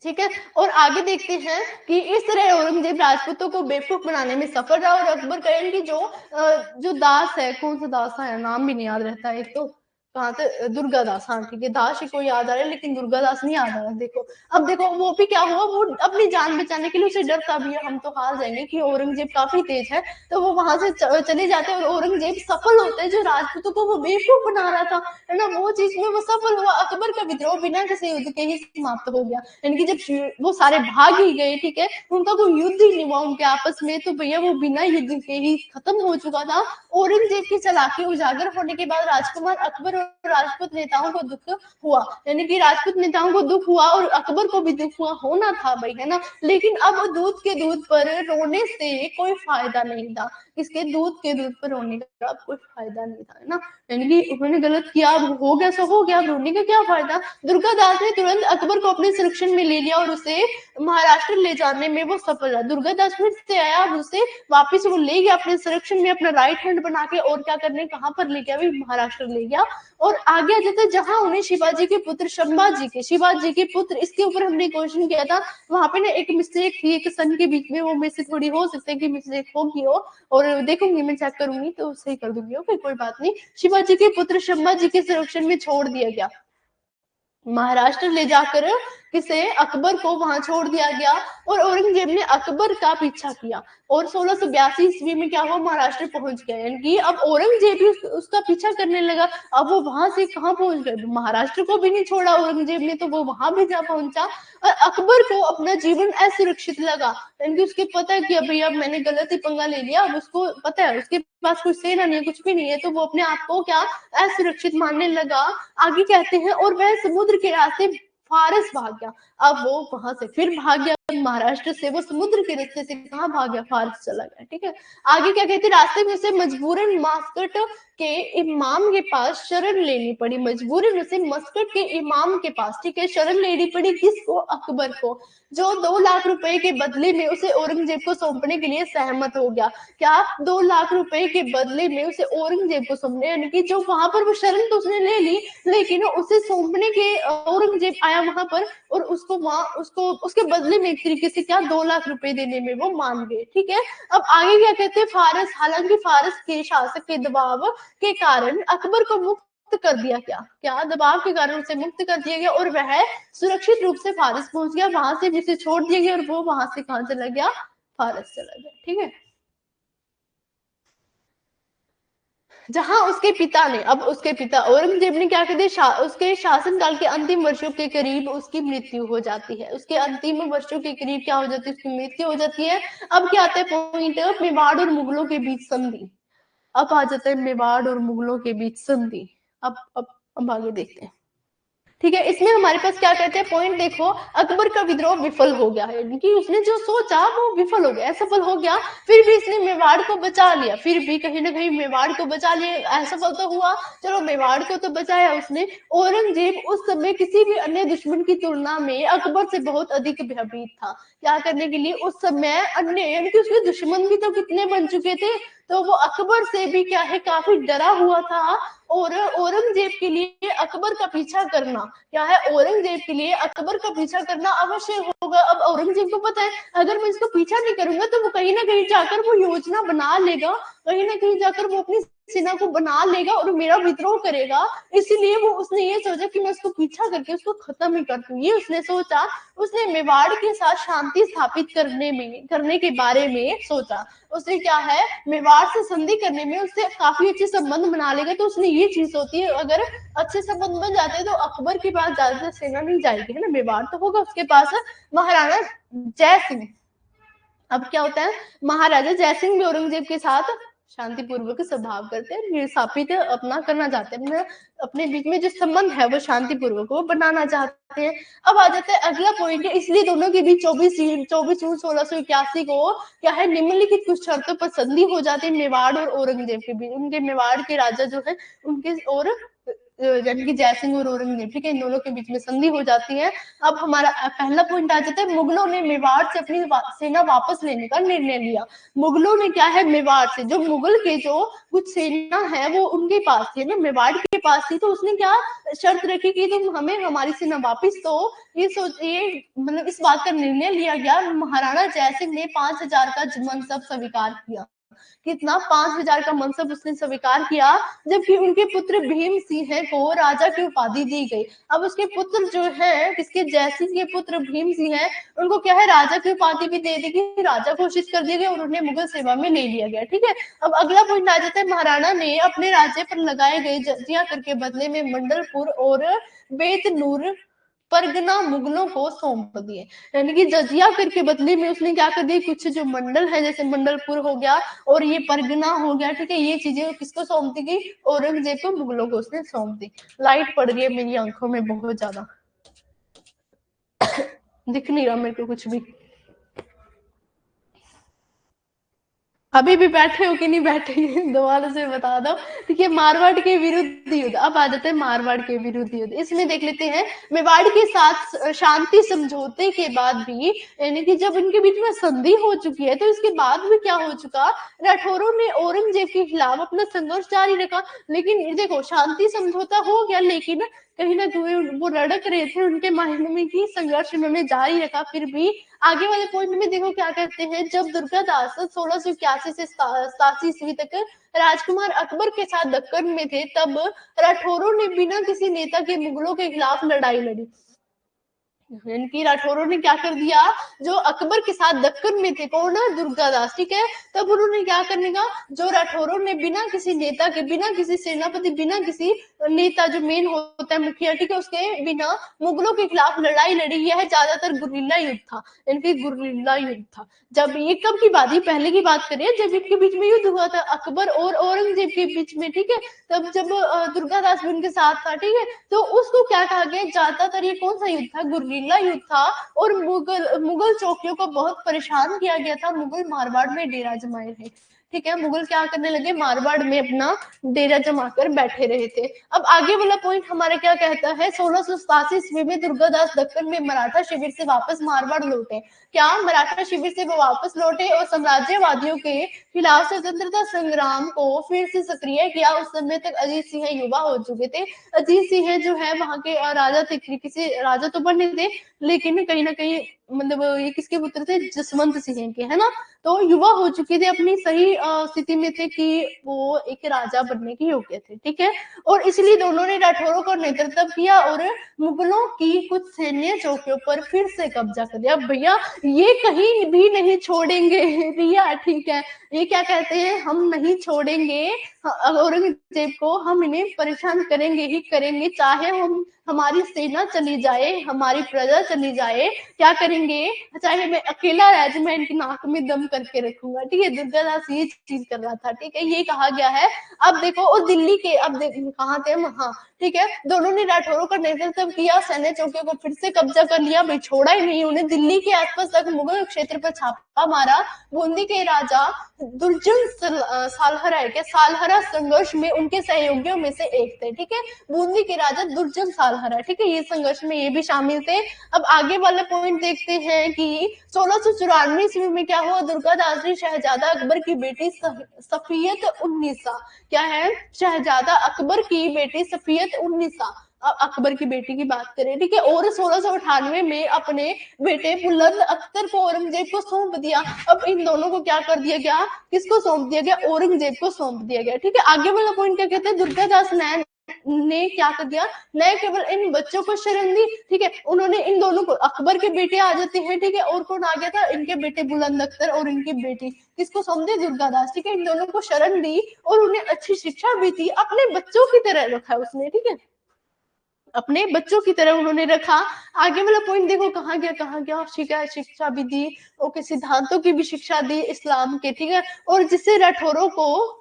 ठीक है, और आगे देखते हैं कि इस तरह औरंगजेब राजपूतों को बेवकूफ बनाने में सफल रहा। और अकबर करण की जो दास है, कौन सा दास है, नाम भी नहीं याद रहता है एक तो, कहाँ से, दुर्गा दास, हाँ ठीक है, दास ही कोई याद आ रहा है लेकिन दुर्गा दास नहीं याद आ रहा। देखो अब देखो वो भी क्या हुआ, वो अपनी जान बचाने के लिए, उसे डर था भी हम तो हार जाएंगे कि औरंगजेब काफी तेज है, तो वो वहां से चले जाते और औरंगजेब सफल होते हैं, जो राजपूतों को वो बेवकूफ बना रहा था, है ना, वो चीज में वो सफल हुआ। अकबर का विद्रोह बिना किसी युद्ध के ही समाप्त हो गया, यानी कि जब वो सारे भाग ही गए, ठीक है, उनका कोई युद्ध ही नहीं हुआ उनके आपस में, तो भैया वो बिना युद्ध के ही खत्म हो चुका था। औरंगजेब की चालाकी उजागर होने के बाद राजकुमार अकबर और राजपूत नेताओं को दुख हुआ, यानी कि राजपूत नेताओं को दुख हुआ और अकबर को भी दुख हुआ, होना था भाई, है ना। लेकिन अब दूध के दूध पर रोने से कोई फायदा नहीं था, इसके दूध के दूध पर रोने का अब कोई फायदा नहीं था, है ना, यानी कि उन्होंने गलत किया, अब हो गया सो हो गया, रोने का क्या फायदा। दुर्गादास ने तुरंत अकबर को अपने संरक्षण में ले लिया और उसे महाराष्ट्र ले जाने में वो सफल रहा। दुर्गादास फिर से आया, उसे वापिस वो ले गया अपने संरक्षण में, अपना राइट हैंड बना के, और क्या करने, कहाँ पर ले गया, भी महाराष्ट्र ले गया। और आगे आ जाता है जहां उन्हें शिवाजी के पुत्र शिवाजी के पुत्र, इसके ऊपर हमने क्वेश्चन किया था, वहां पे ना एक मिस्टेक थी एक सन के बीच में, वो में से थोड़ी हो सकता है कि मिस्टेक होगी हो, और देखूंगी मैं, चेक करूंगी तो सही कर दूंगी। ओके, कोई बात नहीं। शिवाजी के पुत्र संभाजी के संरक्षण में छोड़ दिया गया, महाराष्ट्र ले जाकर किसे, अकबर को वहां छोड़ दिया गया, और औरंगजेब ने अकबर का पीछा किया, और 1682 ईस्वी में क्या हुआ, महाराष्ट्र पहुंच गया। यानी कि अब औरंगजेब भी उसका पीछा करने लगा। अब वो वहां से कहाँ पहुंच गए, महाराष्ट्र को भी नहीं छोड़ा औरंगजेब ने, तो वो वहां भी जा पहुंचा, और अकबर को अपना जीवन असुरक्षित लगा, यानी कि उसके पता है कि अभी अब मैंने गलत ही पंगा ले लिया, अब उसको पता है उसके पास कुछ सेना नहीं है, कुछ भी नहीं है, तो वो अपने आप को क्या असुरक्षित मानने लगा। आगे कहते हैं, और वह समुद्र के रास्ते फारस भाग गया। अब वो वहां से फिर भाग गया, महाराष्ट्र से वो समुद्र के रास्ते से कहाँ भाग गया, फारस चला गया। ठीक है, आगे क्या कहते हैं, रास्ते में से मजबूरन मास्कट के इमाम के पास शरण लेनी पड़ी, मजबूरन उसे मस्कट के इमाम के पास, ठीक है, शरण लेनी पड़ी, किसको, अकबर को, जो 2 लाख रुपए के बदले में उसे औरंगजेब को सौंपने के लिए सहमत हो गया। क्या, 2 लाख रुपए के बदले में उसे औरंगजेब को सौंपने, यानी कि जो वहां पर वो शरण तो उसने ले ली, लेकिन उसे सौंपने के औरंगजेब आया वहां पर, और उसको वहां उसको उसके बदले में एक तरीके से क्या 2 लाख रुपए देने में वो मान गए। ठीक है, अब आगे क्या कहते हैं, फारस, हालांकि फारस के शासक के दबाव के कारण अकबर को मुक्त कर दिया, क्या दबाव के कारण उसे मुक्त कर दिया गया, और वह सुरक्षित रूप से फारस पहुंच गया, वहां से भी उसे छोड़ दिया गया, और वो वहां से कहां चला गया, फारस चला गया। ठीक है, जहां उसके पिता ने, अब उसके पिता औरंगजेब ने क्या कर दिया, उसके शासनकाल के अंतिम वर्षों के करीब उसकी मृत्यु हो जाती है, उसके अंतिम वर्षों के करीब क्या हो जाती है, उसकी मृत्यु हो जाती है। अब क्या आता है पॉइंट, मेवाड़ और मुगलों के बीच संधि। अब आ जाता है मेवाड़ और मुगलों के बीच संधि। अब आगे देखते हैं। ठीक है, इसमें हमारे पास क्या कहते हैं पॉइंट, देखो, अकबर का विद्रोह विफल हो गया है, कि उसने जो सोचा वो विफल हो गया, असफल हो गया, फिर भी इसने मेवाड़ को बचा लिया, फिर भी कहीं ना कहीं मेवाड़ को बचा लिया, असफल तो हुआ, चलो मेवाड़ को तो बचाया उसने। औरंगजेब उस समय किसी भी अन्य दुश्मन की तुलना में अकबर से बहुत अधिक भयभीत था, क्या करने के लिए, उस समय अन्य यानी कि उसके दुश्मन भी तो कितने बन चुके थे, तो वो अकबर से भी क्या है काफी डरा हुआ था, और औरंगजेब के लिए अकबर का पीछा करना क्या है, औरंगजेब के लिए अकबर का पीछा करना अवश्य होगा। अब औरंगजेब को पता है अगर मैं इसको पीछा नहीं करूंगा तो वो कहीं ना कहीं जाकर वो योजना बना लेगा, कहीं ना कहीं जाकर वो अपनी सेना को बना लेगा और मेरा विद्रोह करेगा, इसीलिए वो उसने ये सोचा कि मैं उसको पीछा करके उसको खत्म ही कर दूं, ये उसने सोचा। उसने मेवाड़ के साथ शांति स्थापित करने के बारे में सोचा, उसने क्या है मेवाड़ से संधि करने में उससे काफी अच्छे संबंध बना लेगा, तो उसने ये चीज होती है अगर अच्छे संबंध बन जाते हैं तो अकबर के पास ज्यादातर सेना नहीं जाएगी, है ना, मेवाड़ तो होगा उसके पास। महाराणा जय सिंह, अब क्या होता है, महाराजा जय सिंह भी औरंगजेब के साथ शांतिपूर्वक स्वभाव करते हैं, स्थापित अपना करना चाहते हैं, अपने बीच में जो संबंध है वो शांतिपूर्वक वो बनाना चाहते हैं। अब आ जाता है अगला पॉइंट, इसलिए दोनों के बीच 24 जून 1681 को क्या है, निम्नलिखित कुछ शर्तों पर संधि हो जाती है मेवाड़ और औरंगजेब के बीच, उनके मेवाड़ के राजा जो है उनके और यानी कि जयसिंह और औरंगजेब, ठीक है, इन दोनों के बीच में संधि हो जाती है। अब हमारा पहला पॉइंट आ जाता है, मुगलों ने मेवाड़ से अपनी सेना वापस लेने का निर्णय लिया। मुगलों ने क्या है, मेवाड़ से जो मुगल के जो कुछ सेना है वो उनके पास थी ना, मेवाड़ के पास थी, तो उसने क्या शर्त रखी कि तुम हमें हमारी सेना वापस दो। ये मतलब इस बात का निर्णय लिया गया। महाराणा जयसिंह ने 5,000 का मनसब स्वीकार किया, कितना, 5,000 का मनसब उसने स्वीकार किया, जबकि उनके पुत्र भीम सिंह को राजा की उपाधि दी गई। अब उसके पुत्र जो है, किसके, जयसिंह के पुत्र भीम सिंह है, उनको क्या है राजा की उपाधि भी दे दी गई, राजा घोषित कर दिया गया और उन्हें मुगल सेवा में ले लिया गया। ठीक है, अब अगला पॉइंट आ जाता है, महाराणा ने अपने राज्य पर लगाए गए जजिया कर के बदले में मंडलपुर और बेतनूर परगना मुगलों को सौंप दिए, यानी कि जजिया कर के बदले में उसने क्या कर दिया, कुछ जो मंडल है जैसे मंडलपुर हो गया और ये परगना हो गया, ठीक है, ये चीजें किसको सौंप दी गई, औरंगजेब को, मुगलों को उसने सौंप दी। लाइट पड़ रही है मेरी आंखों में बहुत ज्यादा, दिख नहीं रहा मेरे को कुछ भी। अभी भी बैठे हो कि नहीं बैठे दोबारा से बता दो। देखिए मारवाड़ के विरुद्ध युद्ध, अब आ जाते हैं मारवाड़ के विरुद्ध युद्ध। इसमें देख लेते हैं मेवाड़ के साथ शांति समझौते के बाद भी, यानी कि जब इनके बीच में संधि हो चुकी है तो इसके बाद भी क्या हो चुका, राठौरों ने औरंगजेब के खिलाफ अपना संघर्ष जारी रखा। लेकिन देखो शांति समझौता हो गया, लेकिन कहीं ना कहीं वो रड़क रहे थे उनके माइंड में कि संघर्ष उन्होंने जारी रखा। फिर भी आगे वाले पॉइंट में देखो क्या कहते हैं, जब दुर्गादास 1681 से 87 ईस्वी तक राजकुमार अकबर के साथ दक्कन में थे, तब राठौरों ने बिना किसी नेता के मुगलों के खिलाफ लड़ाई लड़ी। इनकी राठौरों ने क्या कर दिया, जो अकबर के साथ दक्कन में थे, कौन है, दुर्गादास, ठीक है। तब उन्होंने क्या करने का, जो राठौरों ने बिना किसी नेता के, बिना किसी सेनापति, बिना किसी नेता जो मेन होता है मुखिया, ठीक है, उसके बिना मुगलों के खिलाफ लड़ाई लड़ी। यह ज्यादातर गुरिल्ला युद्ध था, इनकी गुरिल्ला युद्ध था। जब ये कब की बात, ये पहले की बात करें जब इनके बीच में युद्ध हुआ था अकबर और औरंगजेब के बीच में, ठीक है। तब जब दुर्गादास भी उनके साथ था, ठीक है। तो उसको क्या कहा गया, ज्यादातर ये कौन सा युद्ध था, गुरिल्ला युद्ध था। और मुगल चौकियों को बहुत परेशान किया गया था। मुगल मारवाड़ में डेरा जमाए थे, ठीक है। मुगल क्या करने लगे, मारवाड़ में अपना डेरा जमाकर बैठे रहे थे। अब आगे वाला पॉइंट हमारा क्या कहता है, 1687 ईस्वी में दुर्गादास दक्कन में मराठा शिविर से वापस मारवाड़ लौटे। क्या मराठा शिविर से वो वापस लौटे और साम्राज्यवादियों के खिलाफ स्वतंत्रता संग्राम को फिर से सक्रिय किया। उस समय तक अजीत सिंह युवा हो चुके थे। अजीत सिंह जो है वहां के राजा थे, किसी राजा तो बने थे, लेकिन कहीं ना कहीं मतलब ये किसके पुत्र थे, जसवंत सिंह के, है ना। तो युवा हो चुके थे, अपनी सही स्थिति में थे कि वो एक राजा बनने के योग्य थे, ठीक है। और इसलिए दोनों ने राठौरों का नेतृत्व किया और मुगलों की कुछ सैन्य चौकियों पर फिर से कब्जा कर लिया। भैया ये कहीं भी नहीं छोड़ेंगे रिया, ठीक है। ये क्या कहते हैं, हम नहीं छोड़ेंगे औरंगजेब को, हम इन्हें परेशान करेंगे ही करेंगे, चाहे हम हमारी सेना चली जाए, हमारी प्रजा चली जाए, क्या करेंगे, चाहे मैं अकेला रह जाऊं, मैं इनकी नाक में दम करके रखूंगा, ठीक है। दुर्गादास ये चीज कर रहा था, ठीक है, ये कहा गया है। अब देखो, और दिल्ली के, अब कहाँ थे हम, हाँ, ठीक है। दोनों ने राठौरों का नेतृत्व किया, सैन्य चौकियों को फिर से कब्जा कर लिया, भाई छोड़ा ही नहीं उन्हें। दिल्ली के आसपास तक मुगल क्षेत्र पर छापा मारा। बूंदी के राजा दुर्जन सालहरा है क्या, सालहरा संघर्ष में उनके सहयोगियों में से एक थे, ठीक है। बूंदी के राजा दुर्जन सालहरा, ठीक है, ये संघर्ष में ये भी शामिल थे। अब आगे वाला पॉइंट देखते हैं कि 1694 ईस्वी में क्या हुआ, दुर्गादास ने शहजादा अकबर की बेटी सफियत उन्नीसा, क्या है, शहजादा अकबर की बेटी सफियत उन्नीसा, अकबर की बेटी की बात करें, ठीक है। और 1698 में अपने बेटे बुलंद अख्तर को औरंगजेब को सौंप दिया। अब इन दोनों को क्या कर दिया गया, किसको सौंप दिया गया, औरंगजेब को सौंप दिया गया, ठीक है। आगे वाला पॉइंट क्या कहते हैं, दुर्गादास ने क्या कर दिया, न केवल इन बच्चों को शरण दी, ठीक है, उन्होंने इन दोनों को, अकबर के बेटे आ जाते हैं, ठीक है, और कौन आ गया था, इनके बेटे बुलंद अख्तर और इनकी बेटी, किसको सौंप दी, दुर्गादास, ठीक है। इन दोनों को शरण दी और उन्हें अच्छी शिक्षा भी दी, अपने बच्चों की तरह रखा उसने, ठीक है, अपने बच्चों की तरह उन्होंने रखा। आगे वाला पॉइंट देखो कहाँ गया, कहाँ गया, शिक्षा भी दी, ओके, सिद्धांतों की भी शिक्षा दी इस्लाम के, ठीक है। और जिससे राठौरों को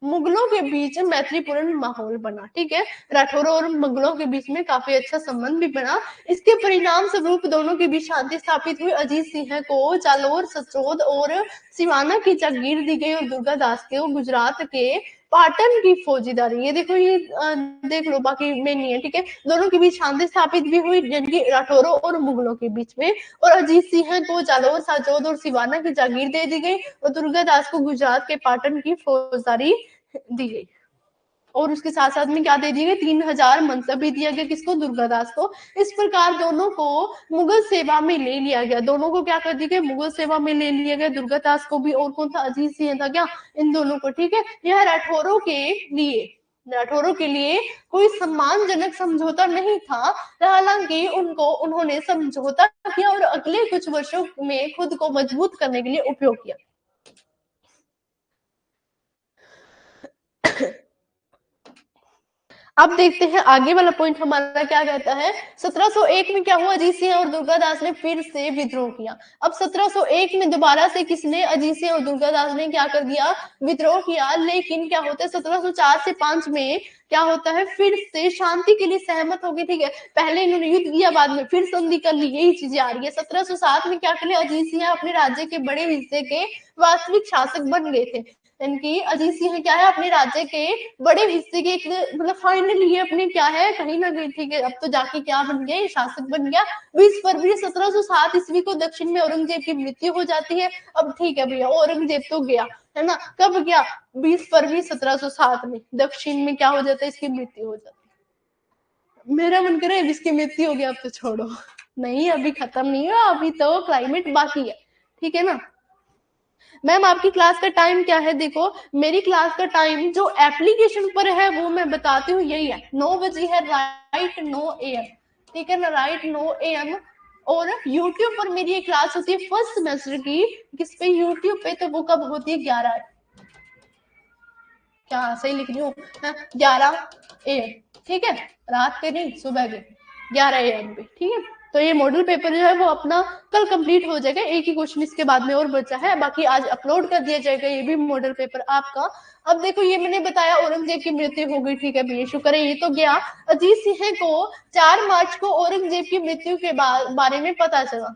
मुगलों के बीच मैत्रीपूर्ण माहौल बना, ठीक है। राठौरों और मुगलों के बीच में काफी अच्छा संबंध भी बना। इसके परिणाम स्वरूप दोनों के बीच शांति स्थापित हुई। अजीत सिंह को जालोर, सचोद और सिवाना की जागीर दी गई और दुर्गादास को गुजरात के पाटन की फौजीदारी। ये देखो, ये देख लो, बाकी में नहीं है, ठीक है। दोनों के बीच शांति स्थापित भी हुई, यानी राठौरों और मुगलों के बीच में। और अजीत सिंह को जालोर, सचोद और सिवाना की जागीर दे दी गई और दुर्गादास को गुजरात के पाटन की फौजदारी दी गई। और उसके साथ साथ में क्या दे दिया गया, 3000 मनसब भी दिया गया, किसको, दुर्गादास को। इस प्रकार दोनों को मुगल सेवा में ले लिया गया, दोनों को क्या कर दिया गया, मुगल सेवा में ले लिया गया, दुर्गादास को भी, और कौन था, अजीत सिंह था क्या, इन दोनों को, ठीक है। यह राठौरों के लिए कोई सम्मानजनक समझौता नहीं था, हालांकि उन्होंने समझौता किया और अगले कुछ वर्षों में खुद को मजबूत करने के लिए उपयोग किया। अब देखते हैं आगे वाला पॉइंट हमारा क्या कहता है। 1701 में क्या हुआ, अजीत सिंह और दुर्गादास ने फिर से विद्रोह किया। अब 1701 में दोबारा से किसने, अजीत सिंह और दुर्गादास ने क्या कर दिया, विद्रोह किया। लेकिन क्या होता है 1704 से 5 में क्या होता है, फिर से शांति के लिए सहमत हो गए। ठीक है, पहले इन्होंने युद्ध किया, बाद में फिर संधि कर ली, यही चीजें आ रही है। 1707 में क्या कर लिया, अजीत सिंह अपने राज्य के बड़े हिस्से के वास्तविक शासक बन गए थे। इनकी अजीत सिंह क्या है, अपने राज्य के बड़े हिस्से के मतलब फाइनली ये अपने क्या है, कहीं ना कहीं ठीक है, अब तो जाके क्या बन गया, शासक बन गया। 20 फरवरी 1707 ईस्वी को दक्षिण में औरंगजेब की मृत्यु हो जाती है। अब ठीक है भैया, औरंगजेब तो गया है ना, कब गया, 20 फरवरी 1707 में दक्षिण में क्या हो जाता है, इसकी मृत्यु हो जाती है। मेरा मन करे इसकी मृत्यु हो गया, अब तो छोड़ो, नहीं अभी खत्म नहीं हुआ, अभी तो क्लाइमेट बाकी है, ठीक है ना। मैम आपकी क्लास का टाइम क्या है, देखो मेरी क्लास का टाइम जो एप्लीकेशन पर है वो मैं बताती हूँ, यही है 9 बजे है, राइट 9 AM, ठीक है ना, राइट 9 AM। और YouTube पर मेरी ये क्लास होती है फर्स्ट सेमेस्टर की, किस पे, YouTube पे, तो वो कब होती है, 11, क्या सही लिख रही हूँ, 11 AM, ठीक है, रात के नहीं, सुबह के 11 AM पे, ठीक है। तो ये मॉडल पेपर जो है वो अपना कल कंप्लीट हो जाएगा, एक ही क्वेश्चन इसके बाद में और बचा है, बाकी आज अपलोड कर दिया जाएगा ये भी मॉडल पेपर आपका। अब देखो ये मैंने बताया औरंगजेब की मृत्यु हो गई, ठीक है भैया, शुक्र है ये तो गया। अजीत सिंह को 4 मार्च को औरंगजेब की मृत्यु के बारे में पता चला,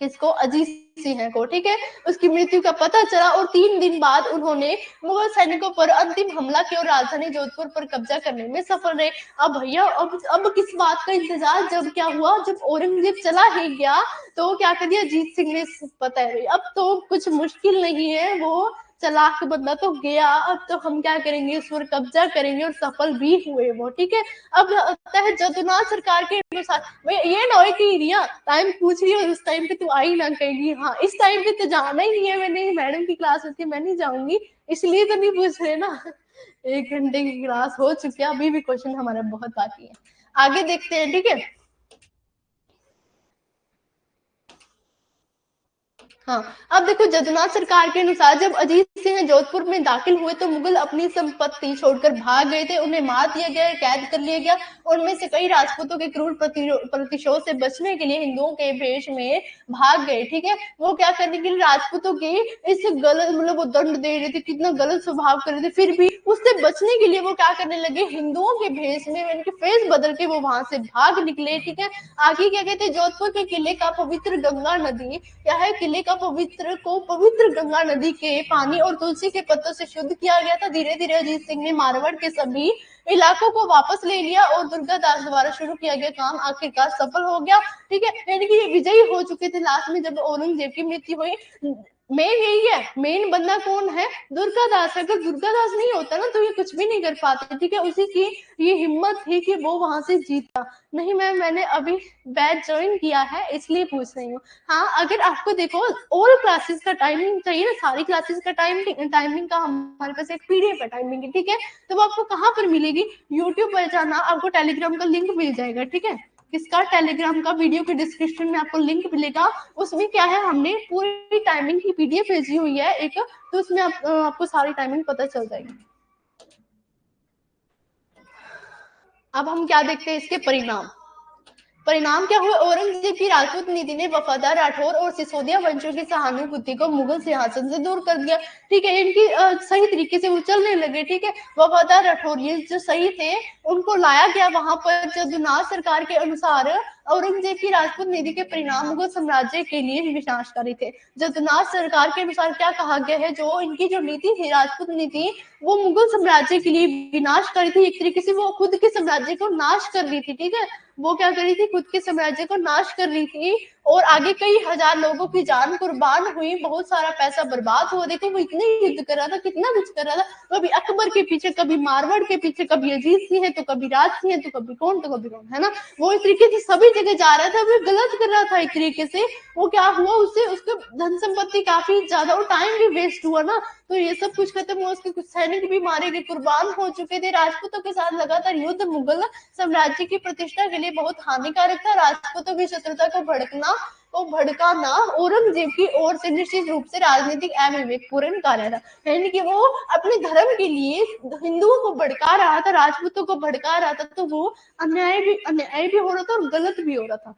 किसको, अजीत सिंह को, ठीक है, उसकी मृत्यु का पता चला। और 3 दिन बाद उन्होंने मुगल सैनिकों पर अंतिम हमला किया और राजधानी जोधपुर पर कब्जा करने में सफल रहे। अब भैया अब किस बात का इंतजार, जब क्या हुआ, जब औरंगजेब चला ही गया तो क्या कर दिया अजीत सिंह ने, पता है भाई अब तो कुछ मुश्किल नहीं है, वो चालाक बंदा तो गया, अब तो हम क्या करेंगे, उस पर कब्जा करेंगे, और सफल भी हुए वो, ठीक है। अब लगता है जदुनाथ सरकार के अनुसार, ये ना हो कि रिया टाइम पूछ रही हो उस टाइम पे तू आई ना कहेगी हाँ इस टाइम पे तो जाना ही नहीं है, मैंने मैडम की क्लास होती है मैं नहीं जाऊंगी, इसलिए तो नहीं पूछ रहे ना। 1 घंटे की क्लास हो चुकी है, अभी भी क्वेश्चन हमारा बहुत बाकी है, आगे देखते हैं, ठीक है। हाँ, अब देखो जदुनाथ सरकार के अनुसार जब अजीत सिंह जोधपुर में दाखिल हुए तो मुगल अपनी संपत्ति छोड़कर भाग गए थे, उन्हें मार दिया गया, कैद कर लिया गया। उनमें से कई राजपूतों के क्रूर प्रतिशोध से बचने के लिए हिंदुओं के भेष में भाग गए, ठीक है। वो क्या करने के लिए, राजपूतों की इस गलत मतलब वो दंड दे रहे थे, कितना गलत स्वभाव कर रहे थे, फिर भी उससे बचने के लिए वो क्या करने लगे, हिंदुओं के भेष में उनके फेस बदल के वो वहां से भाग निकले, ठीक है। आगे क्या कहते, जोधपुर के किले का पवित्र गंगा नदी क्या है, किले का पवित्र गंगा नदी के पानी और तुलसी के पत्तों से शुद्ध किया गया था। धीरे धीरे अजीत सिंह ने मारवाड़ के सभी इलाकों को वापस ले लिया और दुर्गादास द्वारा शुरू किया गया काम आखिरकार सफल हो गया, ठीक है। यानी कि ये विजयी हो चुके थे लास्ट में जब औरंगजेब की मृत्यु हुई। मेन यही है, मेन बंदा कौन है, दुर्गादास। अगर दुर्गादास नहीं होता ना तो ये कुछ भी नहीं कर पाते, ठीक है। उसी की ये हिम्मत थी कि वो वहां से जीता। नहीं मैम मैंने अभी बैच ज्वाइन किया है इसलिए पूछ रही हूँ। हाँ अगर आपको देखो और क्लासेस का टाइमिंग चाहिए ना, सारी क्लासेस का टाइमिंग का हमारे पास एक PDF है टाइमिंग की, ठीक है। तो वो आपको कहाँ पर मिलेगी, यूट्यूब पर जाना, आपको टेलीग्राम का लिंक मिल जाएगा, ठीक है। किसका, टेलीग्राम का, वीडियो के डिस्क्रिप्शन में आपको लिंक मिलेगा। उसमें क्या है, हमने पूरी टाइमिंग की PDF भेजी हुई है एक, तो उसमें आपको सारी टाइमिंग पता चल जाएगी। अब हम क्या देखते हैं, इसके परिणाम। परिणाम क्या हुआ, औरंगजेब की राजपूत नीति ने वफादार राठौर और सिसोदिया वंशों की सहानुभूति को मुगल सिंहासन से दूर कर दिया, ठीक है। इनकी सही तरीके से वो चलने लगे, ठीक है। वफादार राठौर ये जो सही थे उनको लाया गया वहां पर। जदुनाथ सरकार के अनुसार औरंगजेब की राजपूत नीति के परिणाम मुगल साम्राज्य के लिए विनाशकारी थे। जदुनाथ सरकार के अनुसार क्या कहा गया है, जो इनकी जो नीति थी राजपूत नीति, वो मुगल साम्राज्य के लिए विनाशकारी थी। एक तरीके से वो खुद के साम्राज्य को नाश कर रही थी, ठीक है। वो क्या कर रही थी, खुद के साम्राज्य को नाश कर रही थी और आगे कई हजार लोगों की जान कुर्बान हुई, बहुत सारा पैसा बर्बाद हुआ। देखो वो इतने युद्ध कर रहा था, कितना कुछ कर रहा था, कभी अकबर के पीछे, कभी मारवाड़ के पीछे, कभी अजीत सिंह है तो कभी राज सिंह है तो कभी कौन है ना। वो इस तरीके से सभी जगह जा रहा था, वो गलत कर रहा था एक तरीके से। वो क्या हुआ, उससे उसके धन संपत्ति काफी ज्यादा और टाइम भी वेस्ट हुआ ना, तो ये सब कुछ खत्म हुआ। उसके कुछ सैनिक भी मारे गए, कुर्बान हो चुके थे। राजपूतों के साथ लगातार युद्ध मुगल साम्राज्य की प्रतिष्ठा के लिए बहुत हानिकारक था। राजपूतों की शत्रुता को भड़कना को भड़काना औरंगजेब की ओर से निश्चित रूप से राजनीतिक अविवेकपूर्ण कार्य था। यानी कि वो अपने धर्म के लिए हिंदुओं को भड़का रहा था, राजपूतों को भड़का रहा था, तो वो अन्याय भी हो रहा था और गलत भी हो रहा था।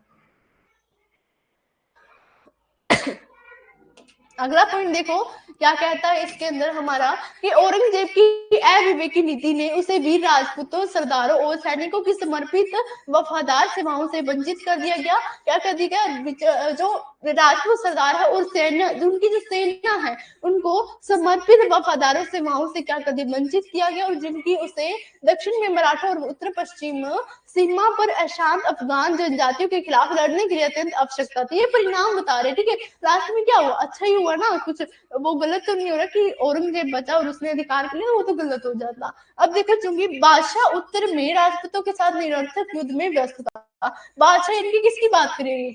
अगला पॉइंट देखो क्या कहता है इसके अंदर हमारा, कि औरंगजेब की अविवेकी नीति ने उसे वीर राजपूतों, सरदारों और सैनिकों की समर्पित वफादार सेवाओं से वंचित कर दिया गया। क्या कर दिया गया? जो राजपूत सरदार है और सेना, उनकी जो सेना है, उनको समर्पित वफादारों सेवाओं से क्या कर दिया? वंचित किया गया। और जिनकी उसे दक्षिण में मराठा और उत्तर पश्चिम सीमा पर अशांत अफगान जनजातियों के खिलाफ लड़ने के लिए अत्यंत आवश्यकता थी। ये परिणाम बता रहे, ठीक है। लास्ट में क्या हुआ? अच्छा ही हुआ ना, कुछ वो गलत तो नहीं हो रहा कि औरंगजेब बचा और उसने अधिकार कर लिया, वो तो गलत हो जाता। अब देखो, चूंकि बादशाह उत्तर में राजपूतों के साथ निरंतर युद्ध में व्यस्त था। बादशाह इनकी किसकी बात करेंगे?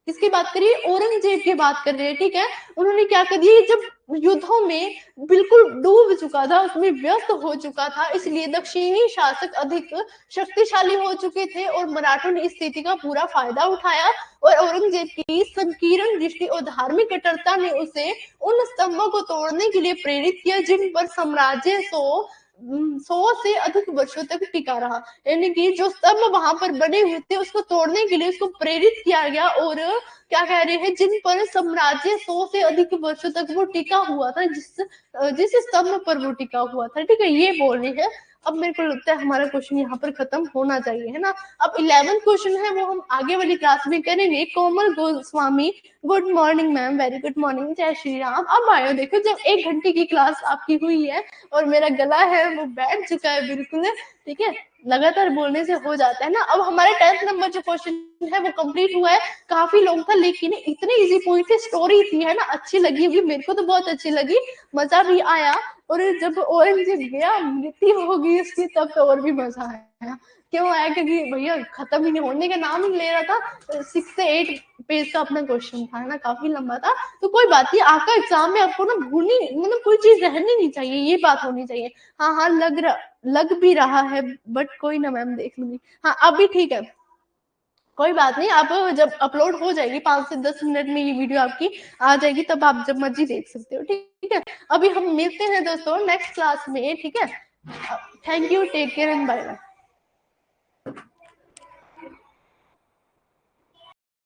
किसकी बात करिए? औरंगजेब की बात कर रहे हैं, ठीक है। उन्होंने क्या कर दिया, जब युद्धों में बिल्कुल डूब चुका था, उसमें व्यस्त हो चुका था, इसलिए दक्षिणी शासक अधिक शक्तिशाली हो चुके थे और मराठों ने इस स्थिति का पूरा फायदा उठाया। और औरंगजेब की संकीर्ण दृष्टि और धार्मिक कट्टरता ने उसे उन स्तंभों को तोड़ने के लिए प्रेरित किया जिन पर साम्राज्य 100 से अधिक वर्षों तक टिका रहा। यानी कि जो स्तंभ वहां पर बने हुए थे, उसको तोड़ने के लिए उसको प्रेरित किया गया। और क्या कह रहे हैं, जिन पर साम्राज्य 100 से अधिक वर्षों तक वो टिका हुआ था, जिस स्तंभ पर वो टिका हुआ था, ठीक है, ये बोल रहे हैं। अब मेरे को लगता है हमारा क्वेश्चन यहाँ पर खत्म होना चाहिए, है ना। अब 11th क्वेश्चन है, वो हम आगे वाली क्लास में करेंगे। Komal Goswami, good morning ma'am, very good morning, जय श्री राम। अब आयो, देखो जब 1 घंटे की क्लास आपकी हुई है और मेरा गला है वो बैठ चुका है बिल्कुल, ठीक है। लगातार बोलने से हो जाता है ना। अब हमारे 10th नंबर जो क्वेश्चन है वो कंप्लीट हुआ है। काफी लॉन्ग था लेकिन इतने इजी पॉइंट थे, स्टोरी थी, है ना, अच्छी लगी होगी, मेरे को तो बहुत अच्छी लगी, मजा भी आया। और जब औरंगजेब गया, मृत्यु हो गई उसकी, तब तो और भी मजा आया। क्यों आया? क्योंकि भैया खत्म ही नहीं होने का नाम ही ले रहा था। 6 से 8 पेज का अपना क्वेश्चन था, है ना, काफी लंबा था। तो कोई बात नहीं, आपका एग्जाम में आपको ना भूलनी, मतलब कोई चीज रहनी नहीं चाहिए, ये बात होनी चाहिए। हाँ हाँ, लग भी रहा है, बट कोई ना मैम, देख लूंगी। हाँ, अभी ठीक है, कोई बात नहीं। आप जब अपलोड हो जाएगी 5 से 10 मिनट में ये वीडियो आपकी आ जाएगी, तब आप जब मर्जी देख सकते हो, ठीक है। अभी हम मिलते हैं दोस्तों नेक्स्ट क्लास में, ठीक है। Thank you, take care and bye bye.